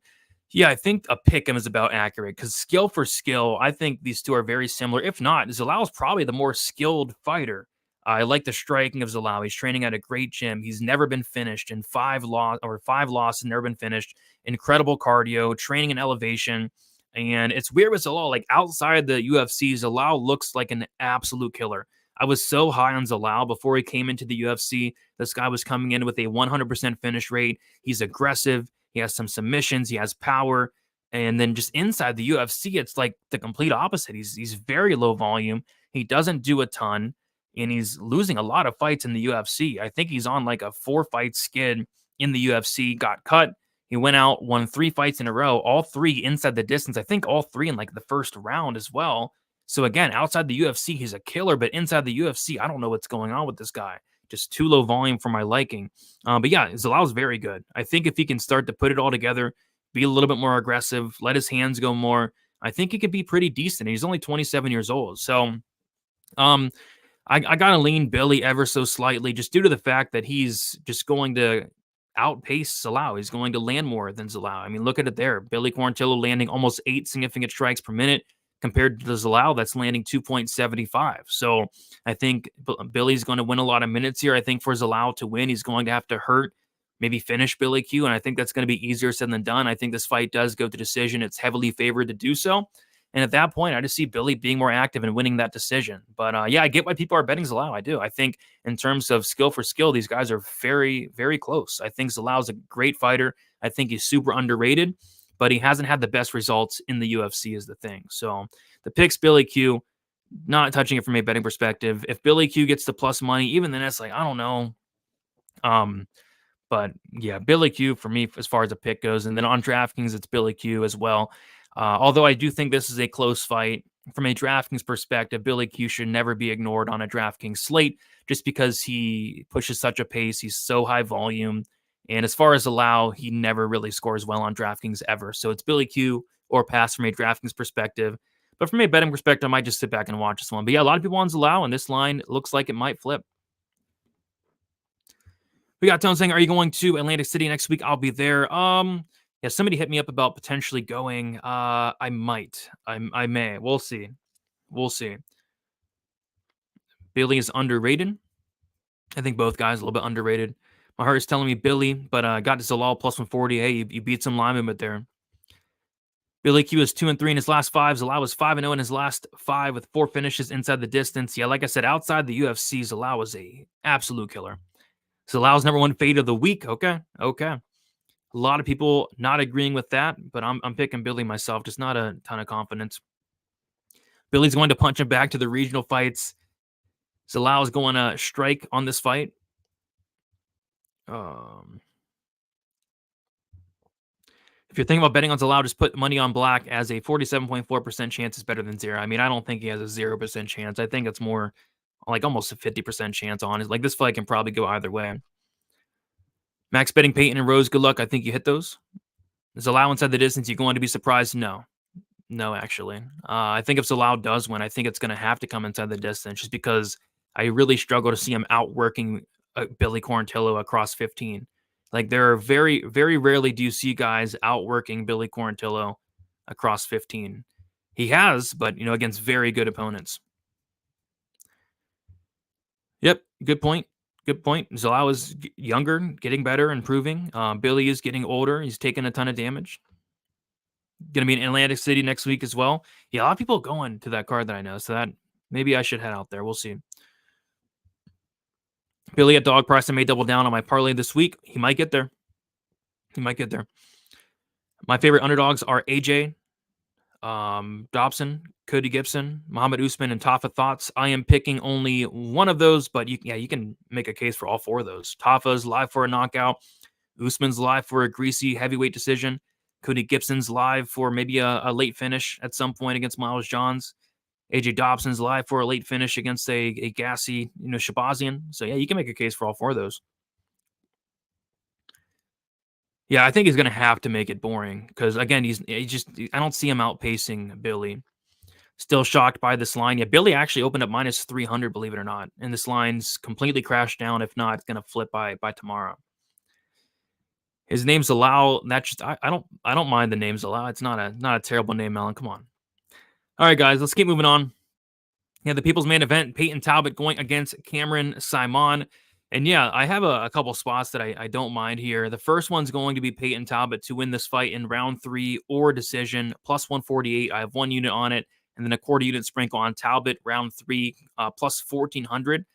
yeah, I think a pick'em is about accurate because skill for skill, I think these two are very similar. If not, Zalal is probably the more skilled fighter. I like the striking of Zalal. He's training at a great gym. He's never been finished in 5 losses, never been finished. Incredible cardio, training and elevation. And it's weird with Zalal, like outside the UFC, Zalal looks like an absolute killer. I was so high on Zalal before he came into the UFC. This guy was coming in with a 100% finish rate. He's aggressive. He has some submissions. He has power. And then just inside the UFC, it's like the complete opposite. He's very low volume. He doesn't do a ton. And he's losing a lot of fights in the UFC. I think he's on like a 4-fight skid in the UFC, got cut. He went out, won 3 fights in a row, all 3 inside the distance. I think all 3 in like the first round as well. So again, outside the UFC, he's a killer, but inside the UFC, I don't know what's going on with this guy. Just too low volume for my liking. But yeah, Zalal's very good. I think if he can start to put it all together, be a little bit more aggressive, let his hands go more, I think he could be pretty decent. He's only 27 years old. So I got to lean Billy ever so slightly just due to the fact that he's just going to outpace Zalal. He's going to land more than Zalal. I mean, look at it there. Billy Quarantillo landing almost 8 significant strikes per minute compared to the Zalal that's landing 2.75. So I think Billy's going to win a lot of minutes here. I think for Zalal to win, he's going to have to hurt, maybe finish Billy Q, and I think that's going to be easier said than done. I think this fight does go to decision. It's heavily favored to do so. And at that point, I just see Billy being more active and winning that decision. But yeah, I get why people are betting Zalal. I do. I think in terms of skill for skill, these guys are very, very close. I think Zalal's a great fighter. I think he's super underrated, but he hasn't had the best results in the UFC is the thing. So the pick's Billy Q, not touching it from a betting perspective. If Billy Q gets the plus money, even then it's like, I don't know. But yeah, Billy Q for me as far as a pick goes. And then on DraftKings, it's Billy Q as well. Although I do think this is a close fight. From a DraftKings perspective, Billy Q should never be ignored on a DraftKings slate just because he pushes such a pace. He's so high volume. And as far as Zalal, he never really scores well on DraftKings ever. So it's Billy Q or pass from a DraftKings perspective. But from a betting perspective, I might just sit back and watch this one. But yeah, a lot of people on Zalal, and this line looks like it might flip. We got Tone saying, are you going to Atlantic City next week? I'll be there. Yeah, somebody hit me up about potentially going. I might. I may. We'll see. Billy is underrated. I think both guys a little bit underrated. My heart is telling me Billy, but got to Zalal plus 140. Hey, you beat some line movement there. Billy Q is 2-3 in his last 5. Zalal was 5-0 in his last 5 with 4 finishes inside the distance. Yeah, like I said, outside the UFC, Zalal was a absolute killer. Zalal's #1 fade of the week. Okay. A lot of people not agreeing with that, but I'm picking Billy myself. Just not a ton of confidence. Billy's going to punch him back to the regional fights. Zeldov is going to strike on this fight. If you're thinking about betting on Zeldov, just put money on black, as a 47.4% chance is better than 0. I mean, I don't think he has a 0% chance. I think it's more like almost a 50% chance on it. Like, this fight can probably go either way. Max betting Peyton and Rose, good luck. I think you hit those. Zeldov inside the distance, you going to be surprised? No. No, actually. I think if Zeldov does win, I think it's going to have to come inside the distance, just because I really struggle to see him outworking Billy Quarantillo across 15. Like, there are very, very rarely do you see guys outworking Billy Quarantillo across 15. He has, but, against very good opponents. Yep, good point. Good point. Zeldov is younger, getting better, improving. Billy is getting older. He's taking a ton of damage. Going to be in Atlantic City next week as well. Yeah, a lot of people going to that card that I know, so that maybe I should head out there. We'll see. Billy at dog price. I may double down on my parlay this week. He might get there. My favorite underdogs are AJ, Dobson, Cody Gibson, Muhammad Usman, and Tafa Thoughts. I am picking only one of those, but you can make a case for all 4 of those. Tafa's live for a knockout. Usman's live for a greasy heavyweight decision. Cody Gibson's live for maybe a late finish at some point against Miles Johns. AJ Dobson's live for a late finish against a gassy, Shabazian. So yeah, you can make a case for all 4 of those. Yeah, I think he's going to have to make it boring because, again, I don't see him outpacing Billy. Still shocked by this line. Yeah, Billy actually opened up minus 300, believe it or not, and this line's completely crashed down. If not, it's going to flip by tomorrow. His name's Allow. That's just I don't mind the name's Allow. It's not a terrible name, Melon. Come on. All right, guys, let's keep moving on. Yeah, the People's Main Event, Peyton Talbot going against Cameron Simon. And yeah, I have a couple spots that I don't mind here. The first one's going to be Peyton Talbot to win this fight in round 3 or decision, plus 148. I have 1 unit on it, and then a quarter unit sprinkle on Talbot, round 3, plus 1,400.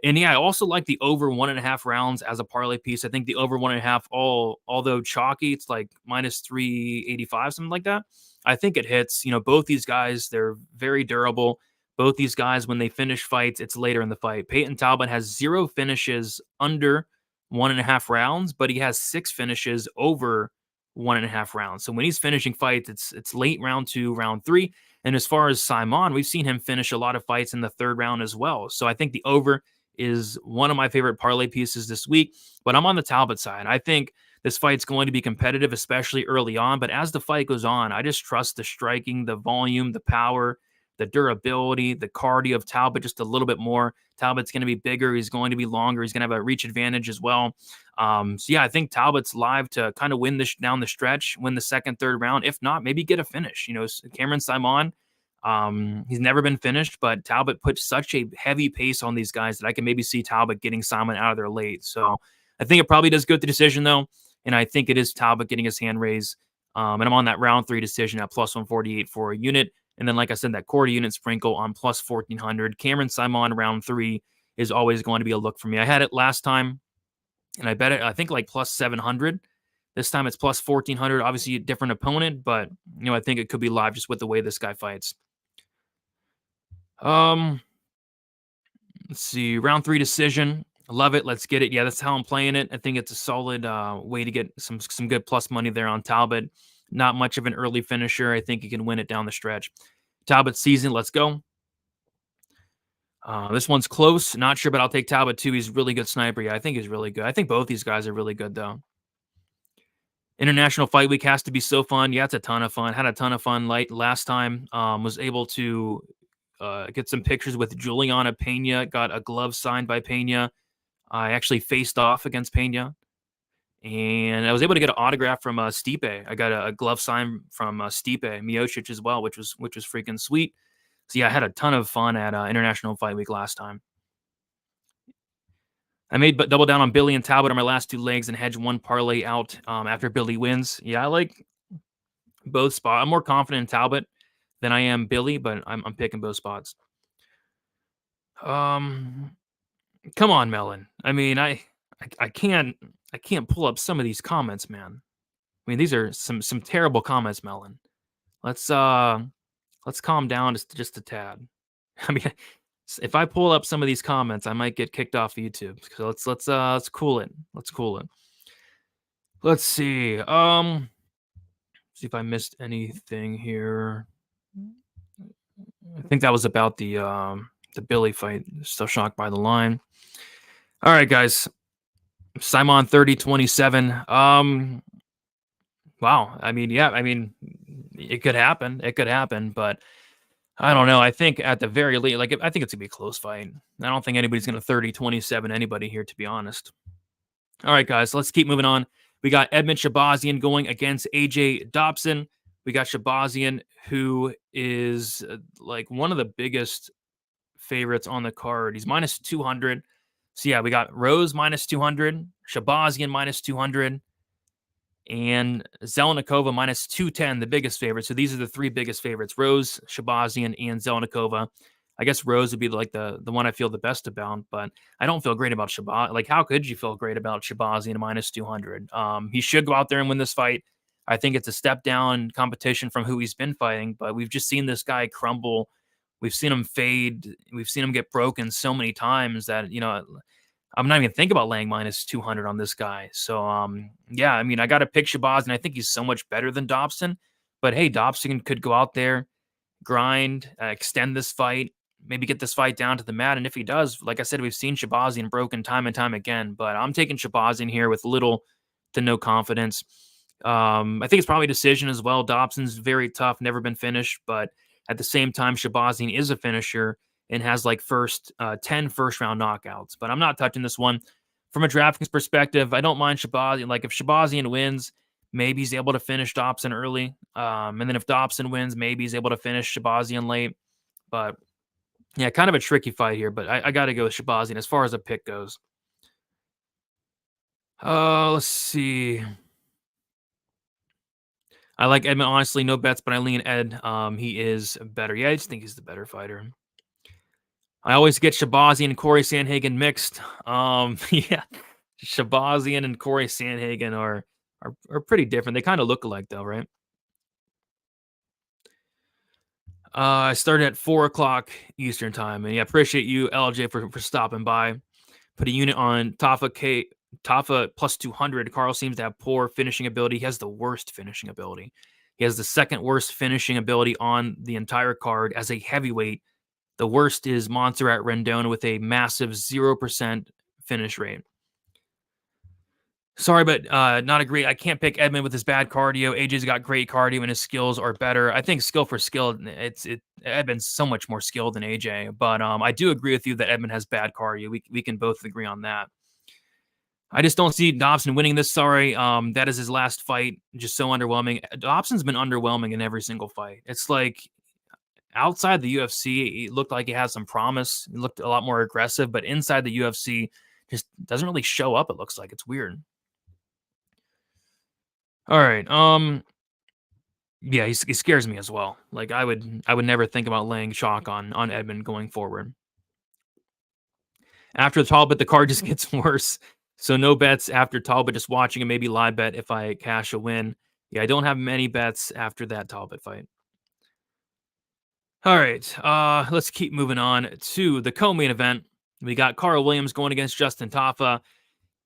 And yeah, I also like the over 1.5 rounds as a parlay piece. I think the over 1.5, although chalky, it's like minus 385, something like that. I think it hits. Both these guys, they're very durable. Both these guys, when they finish fights, it's later in the fight. Peyton Talbot has 0 finishes under 1.5 rounds, but he has 6 finishes over 1.5 rounds. So when he's finishing fights, it's late round 2, round 3. And as far as Simon, we've seen him finish a lot of fights in the 3rd round as well. So I think the over is one of my favorite parlay pieces this week, but I'm on the Talbot side. I think this fight's going to be competitive, especially early on, but as the fight goes on, I just trust the striking, the volume, the power, the durability, the cardio of Talbot just a little bit more. Talbot's going to be bigger. He's going to be longer. He's going to have a reach advantage as well. So yeah, I think Talbot's live to kind of win this down the stretch, win the 2nd, 3rd round. If not, maybe get a finish. Cameron Simon, he's never been finished, but Talbot put such a heavy pace on these guys that I can maybe see Talbot getting Simon out of there late. So I think it probably does go to decision though. And I think it is Talbot getting his hand raised. And I'm on that round 3 decision at plus 148 for a unit. And then, like I said, that quarter unit sprinkle on plus 1,400. Cameron Simon round 3 is always going to be a look for me. I had it last time, and I bet it, I think, like plus 700. This time it's plus 1,400. Obviously, a different opponent, but, I think it could be live just with the way this guy fights. Let's see. Round 3 decision. I love it. Let's get it. Yeah, that's how I'm playing it. I think it's a solid way to get some good plus money there on Talbot. Not much of an early finisher. I think he can win it down the stretch. Talbot season, let's go. This one's close. Not sure, but I'll take Talbot too. He's a really good sniper. Yeah, I think he's really good. I think both these guys are really good, though. International Fight Week has to be so fun. Yeah, it's a ton of fun. Had a ton of fun last time. Was able to get some pictures with Juliana Pena. Got a glove signed by Pena. I actually faced off against Pena. And I was able to get an autograph from Stipe. I got a glove sign from Stipe Miocic as well, which was freaking sweet. So yeah, I had a ton of fun at International Fight Week last time. I made double down on Billy and Talbot on my last 2 legs and hedge 1 parlay out after Billy wins. Yeah, I like both spots. I'm more confident in Talbot than I am Billy, but I'm picking both spots. Come on, Melon. I mean, I can't pull up some of these comments, man. I mean, these are some terrible comments, Melon. Let's let's calm down just a tad. I mean, if I pull up some of these comments, I might get kicked off YouTube. So let's cool it. Let's cool it. Let's see. See if I missed anything here. I think that was about the Billy fight. Still shocked by the line. All right, guys. Simon 30-27. Wow. I mean, yeah, I mean, it could happen. It could happen, but I don't know. I think at the very least, like, I think it's gonna be a close fight. I don't think anybody's gonna 30-27 anybody here, to be honest. All right, guys, let's keep moving on. We got Edmund Shabazian going against AJ Dobson. We got Shabazian, who is like one of the biggest favorites on the card. He's minus 200. So yeah, we got Rose minus 200, Shabazian minus 200, and Zelnikova minus 210, the biggest favorite. So these are the three biggest favorites: Rose, Shabazian, and Zelnikova. I guess Rose would be like the one I feel the best about, but I don't feel great about Shabaz. Like, how could you feel great about Shabazian minus 200? He should go out there and win this fight. I think it's a step down competition from who he's been fighting, but we've just seen this guy crumble. We've seen him fade. We've seen him get broken so many times that, you know, I'm not even thinking about laying minus 200 on this guy. So, yeah, I mean, I got to pick Shabazz, and I think he's so much better than Dobson. But, hey, Dobson could go out there, grind, extend this fight, maybe get this fight down to the mat. And if he does, like I said, we've seen Shabazian broken time and time again. But I'm taking Shabazian here with little to no confidence. I think it's probably a decision as well. Dobson's very tough, never been finished. But at the same time, Shabazian is a finisher and has like 10 first-round knockouts. But I'm not touching this one. From a Draftkings perspective, I don't mind Shabazian. Like, if Shabazian wins, maybe he's able to finish Dobson early. And then if Dobson wins, maybe he's able to finish Shabazian late. But yeah, kind of a tricky fight here, but I got to go with Shabazian as far as a pick goes. Let's see. I like Edmund, honestly, no bets, but I lean Ed. He is better. Yeah, I just think he's the better fighter. I always get Shabazian and Corey Sandhagen mixed. Yeah, Shabazian and Corey Sandhagen are pretty different. They kind of look alike, though, right? I started at 4 o'clock Eastern time, and yeah, appreciate you, LJ, for stopping by. Put a unit on Tafa plus 200. Carl seems to have poor finishing ability. He has the worst finishing ability. He has the second worst finishing ability on the entire card as a heavyweight. The worst is Montserrat Rendone with a massive 0% finish rate. Sorry, but not agree. I can't pick Edmund with his bad cardio. AJ's got great cardio and his skills are better. I think skill for skill, Edmund's so much more skilled than AJ. But I do agree with you that Edmund has bad cardio. We can both agree on that. I just don't see Dobson winning this. Sorry. That is his last fight. Just so underwhelming. Dobson's been underwhelming in every single fight. It's like outside the UFC, it looked like he had some promise. He looked a lot more aggressive, but inside the UFC, just doesn't really show up, it looks like. It's weird. All right. Yeah, he scares me as well. Like, I would never think about laying chalk on Edmund going forward. After the Talbot, the card just gets worse. So no bets after Talbot, just watching and maybe live bet if I cash a win. Yeah, I don't have many bets after that Talbot fight. All right, let's keep moving on to the co-main event. We got Carl Williams going against Justin Tafa.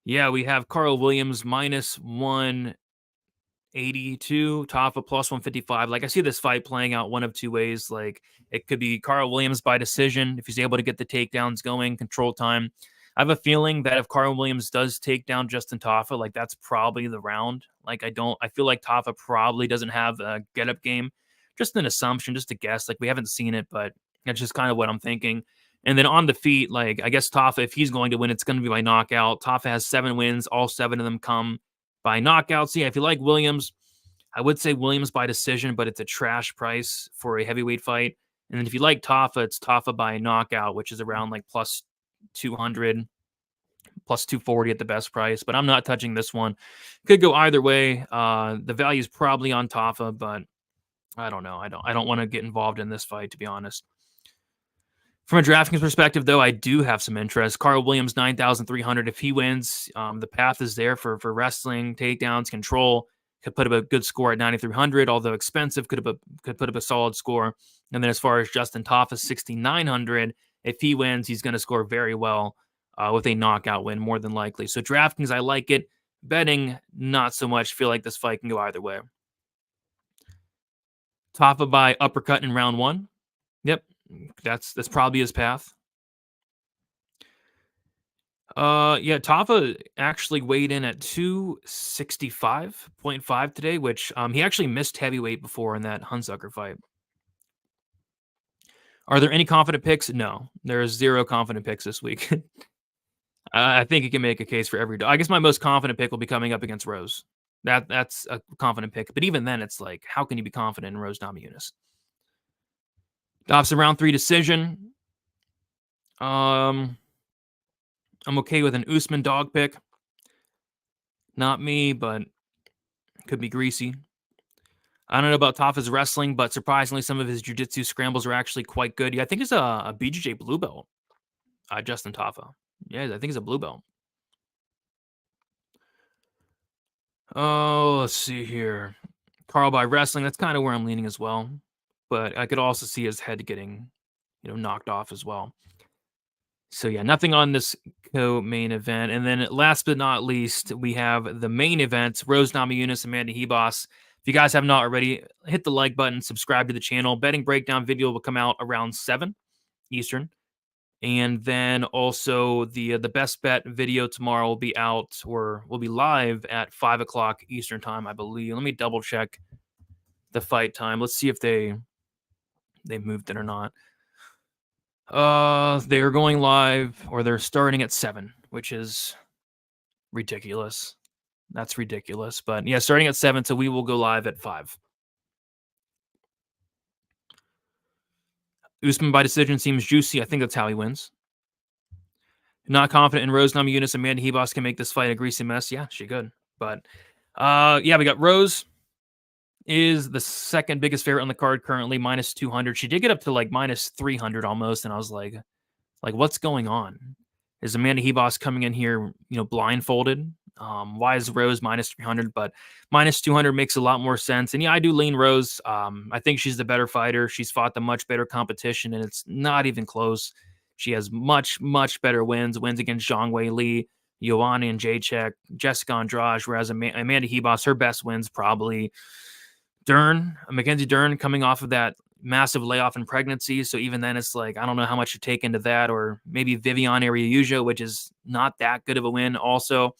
Yeah, we have Carl Williams minus 182, Tafa plus 155. Like, I see this fight playing out one of two ways. Like, it could be Carl Williams by decision if he's able to get the takedowns going, control time. I have a feeling that if Carl Williams does take down Justin Tafa, like, that's probably the round. Like, I feel like Tafa probably doesn't have a get-up game. Just an assumption, just a guess. Like, we haven't seen it, but that's just kind of what I'm thinking. And then on the feet, like, I guess Tafa, if he's going to win, it's going to be by knockout. Tafa has 7 wins. All 7 of them come by knockouts. Yeah, if you like Williams, I would say Williams by decision, but it's a trash price for a heavyweight fight. And then if you like Tafa, it's Tafa by knockout, which is around like plus 200, plus 240 at the best price. But I'm not touching this one. Could go either way. The value is probably on Tafa, but I don't know. I don't want to get involved in this fight, to be honest. From a DraftKings perspective, though, I do have some interest. Carl Williams, 9,300. If he wins, the path is there for wrestling, takedowns, control. could put up a good score at 9,300, although expensive, could put up a solid score. And then as far as Justin Tafa, 6,900, if he wins, he's going to score very well with a knockout win, more than likely. So DraftKings, I like it. Betting, not so much. Feel like this fight can go either way. Tafa by uppercut in round 1. Yep, that's probably his path. Yeah, Tafa actually weighed in at 265.5 today, which he actually missed heavyweight before in that Hunsucker fight. Are there any confident picks? No, there's 0 confident picks this week. I think you can make a case for every. I guess my most confident pick will be coming up against Rose. That's a confident pick, but even then, it's like, how can you be confident in Rose Namajunas? Dobson round 3 decision. I'm okay with an Usman dog pick. Not me, but could be greasy. I don't know about Tafa's wrestling, but surprisingly, some of his jiu-jitsu scrambles are actually quite good. Yeah, I think he's a BJJ blue belt. Justin Tafa. Yeah, I think he's a blue belt. Oh, let's see here. Carl by wrestling. That's kind of where I'm leaning as well. But I could also see his head getting, knocked off as well. So yeah, nothing on this co-main event. And then last but not least, we have the main event, Rose Namajunas, Amanda Heos. If you guys have not already, hit the like button, subscribe to the channel. Betting breakdown video will come out around 7 Eastern. And then also the best bet video tomorrow will be out, or will be live at 5 o'clock Eastern time, I believe. Let me double check the fight time. Let's see if they moved it or not. They're going live, or they're starting at 7, which is ridiculous. That's ridiculous. But yeah, starting at 7, so we will go live at 5. Usman by decision seems juicy. I think that's how he wins. Not confident in Rose Namajunas. Amanda Heos can make this fight a greasy mess. Yeah, she could. But yeah, we got Rose is the second biggest favorite on the card currently, minus 200. She did get up to like minus 300 almost, and I was like, what's going on? Is Amanda Heos coming in here, blindfolded? Why is Rose minus 300? But minus 200 makes a lot more sense. And yeah, I do lean Rose. I think she's the better fighter. She's fought the much better competition, and it's not even close. She has much, much better wins against Zhang Wei Li, Ioane and Jacek, Jessica Andrade, whereas Amanda Heos, her best wins probably Mackenzie Dern coming off of that massive layoff in pregnancy. So even then, it's like, I don't know how much to take into that, or maybe Viviane Ariuja, which is not that good of a win also.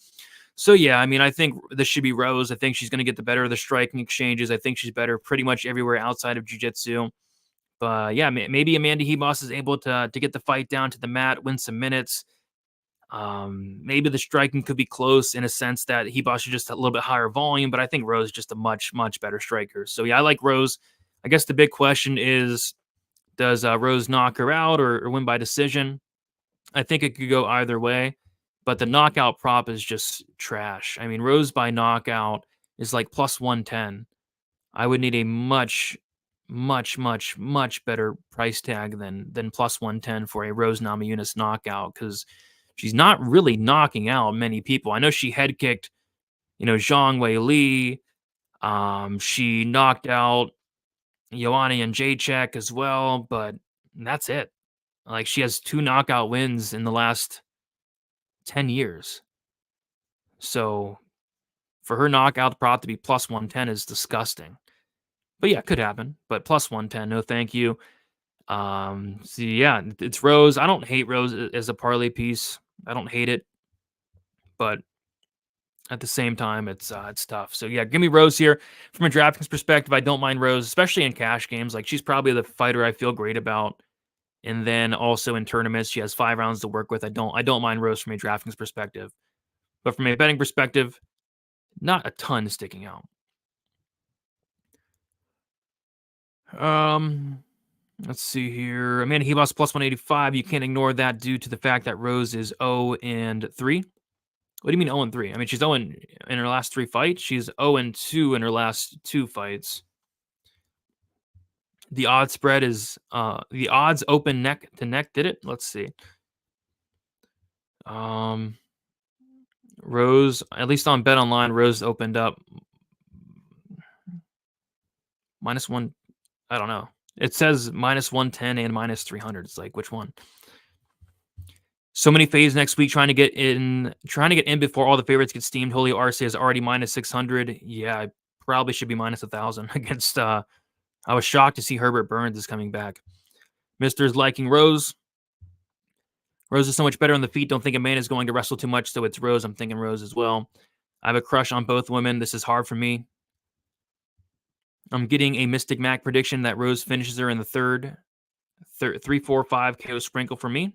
So yeah, I mean, I think this should be Rose. I think she's going to get the better of the striking exchanges. I think she's better pretty much everywhere outside of jiu-jitsu. But yeah, maybe Amanda Heos is able to get the fight down to the mat, win some minutes. Maybe the striking could be close in a sense that Heos is just a little bit higher volume, but I think Rose is just a much, much better striker. So yeah, I like Rose. I guess the big question is, does Rose knock her out or win by decision? I think it could go either way, but the knockout prop is just trash. I mean, Rose by knockout is like plus 110. I would need a much, much, much, much better price tag than plus 110 for a Rose Namajunas knockout, because she's not really knocking out many people. I know she head kicked, Zhang Wei Li. She knocked out Ioane and Jacek as well, but that's it. Like, she has 2 knockout wins in the last 10 years. So for her knockout prop to be plus 110 is disgusting. But yeah, it could happen. But plus 110, no thank you. So yeah, it's Rose. I don't hate Rose as a parlay piece. I don't hate it. But at the same time, it's tough. So yeah, give me Rose here. From a DraftKings perspective, I don't mind Rose, especially in cash games. Like, she's probably the fighter I feel great about. And then also in tournaments, she has 5 rounds to work with. I don't mind Rose from a DraftKings perspective. But from a betting perspective, not a ton sticking out. Let's see here. Amanda Heos plus 185. You can't ignore that due to the fact that Rose is 0-3. What do you mean 0-3? I mean, she's 0 in her last 3 fights. She's 0-2 in her last 2 fights. The odds spread is the odds open neck to neck. Did it? Let's see. Rose, at least on Bet Online, Rose opened up Minus one. I don't know. It says minus 110 and minus 300. It's like, which one? So many fades next week, trying to get in before all the favorites get steamed. Julio Arce is already minus 600. Yeah, I probably should be minus 1,000 against. I was shocked to see Herbert Burns is coming back. Mister's liking Rose. Rose is so much better on the feet. Don't think Amanda is going to wrestle too much, so it's Rose. I'm thinking Rose as well. I have a crush on both women. This is hard for me. I'm getting a Mystic Mac prediction that Rose finishes her in the third 3, 4, 5 KO sprinkle for me.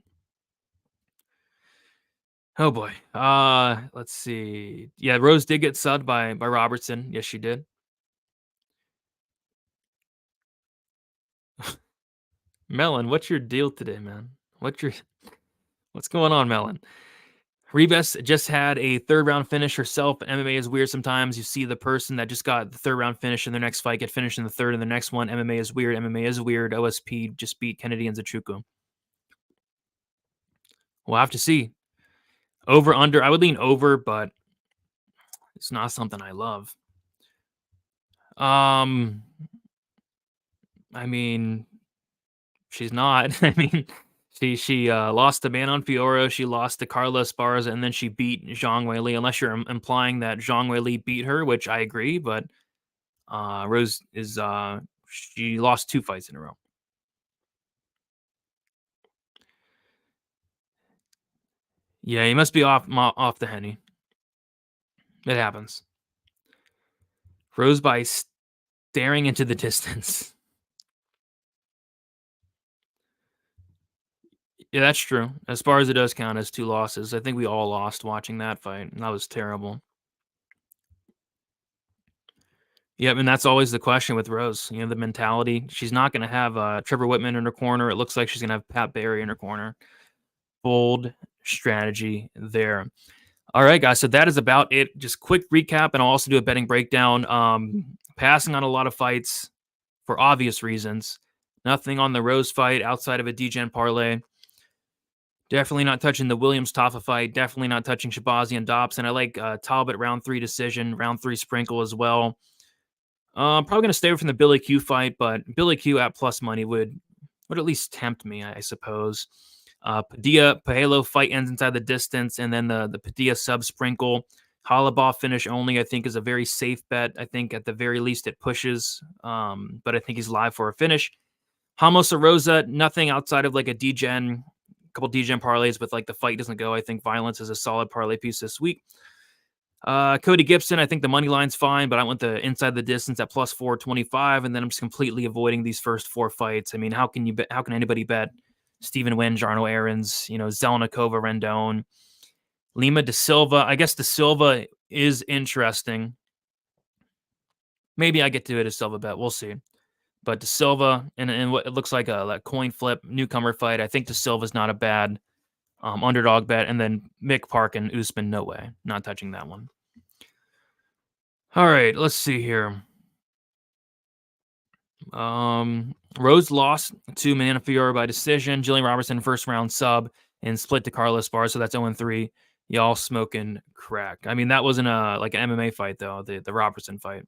Oh boy. Let's see. Yeah, Rose did get subbed by Robertson. Yes, she did. Melon, what's your deal today, man? What's going on, Melon? Rebus just had a third round finish herself. MMA is weird sometimes. You see the person that just got the third round finish in their next fight get finished in the third in the next one. MMA is weird. MMA is weird. OSP just beat Kennedy and Zachuku. We'll have to see. Over, under. I would lean over, but it's not something I love. I mean, she's not. I mean, she lost to Manon Fiorot. She lost to Carla Esparza, and then she beat Zhang Weili. Unless you're implying that Zhang Weili beat her, which I agree, but Rose is she lost 2 fights in a row. Yeah, he must be off the Henny. It happens. Rose by staring into the distance. Yeah, that's true. As far as it does count as 2 losses, I think we all lost watching that fight. That was terrible. Yep, and that's always the question with Rose. You know, the mentality. She's not going to have Trevor Whitman in her corner. It looks like she's going to have Pat Barry in her corner. Bold strategy there. All right, guys. So that is about it. Just quick recap, and I'll also do a betting breakdown. Passing on a lot of fights for obvious reasons. Nothing on the Rose fight outside of a DGen parlay. Definitely not touching the Williams-Taffa fight. Definitely not touching Shabaz and Dobson. I like Talbot round 3 decision, round 3 sprinkle as well. Probably going to stay away from the Billy Q fight, but Billy Q at plus money would at least tempt me, I suppose. Padilla fight ends inside the distance, and then the Padilla sub sprinkle. Hollabaugh finish only, I think, is a very safe bet. I think at the very least it pushes, but I think he's live for a finish. Ramos or Rosa, nothing outside of like a couple DGen parlays with like the fight doesn't go. I think Violence is a solid parlay piece this week. Cody Gibson, I think the money line's fine, but I went the inside the distance at plus 425, and then I'm just completely avoiding these first 4 fights. I mean, how can anybody bet Stephen Wynn, Jarno Aarons, Zelnikova, Rendone, Lima da Silva? I guess da Silva is interesting. Maybe I get to it a Silva bet. We'll see. But da Silva and what it looks like a coin flip newcomer fight. I think da Silva's not a bad underdog bet. And then Mick, Parkin, Usman, no way. Not touching that one. All right, let's see here. Rose lost to Manon Fiorot by decision. Jillian Robertson first round sub and split to Carla Esparza, so that's 0-3. Y'all smoking crack. I mean, that wasn't like an MMA fight though, the Robertson fight.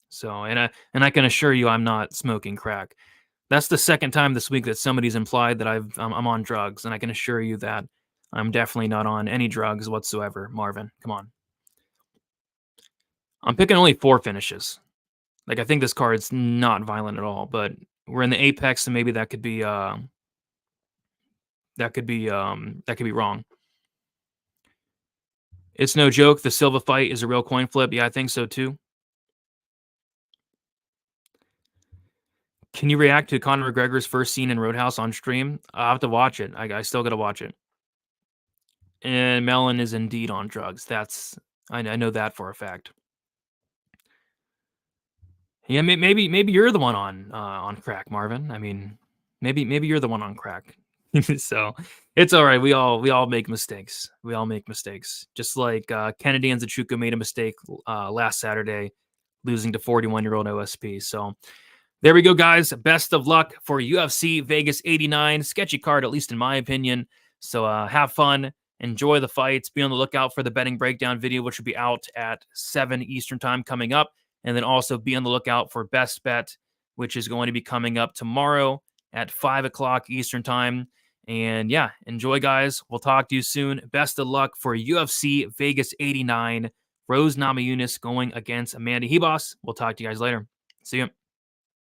So and I can assure you I'm not smoking crack. That's the second time this week that somebody's implied that I'm on drugs, and I can assure you that I'm definitely not on any drugs whatsoever. Marvin, come on. I'm picking only 4 finishes. Like, I think this card's not violent at all, but we're in the apex, and maybe that could be wrong. It's no joke. The Silva fight is a real coin flip. Yeah, I think so too. Can you react to Conor McGregor's first scene in Roadhouse on stream? I'll have to watch it. I still got to watch it. And Melon is indeed on drugs. I know that for a fact. Yeah, maybe you're the one on crack, Marvin. I mean, maybe you're the one on crack. So it's all right. We all make mistakes. We all make mistakes. Just like Kennedy and Zachuka made a mistake last Saturday, losing to 41-year-old OSP. So there we go, guys. Best of luck for UFC Vegas 89. Sketchy card, at least in my opinion. So have fun. Enjoy the fights. Be on the lookout for the betting breakdown video, which will be out at 7 Eastern time coming up. And then also be on the lookout for best bet which is going to be coming up tomorrow at 5 o'clock Eastern time. And yeah, enjoy, guys. We'll talk to you soon. Best of luck for UFC Vegas 89. Rose Namajunas going against Amanda Heos. We'll talk to you guys later. See you.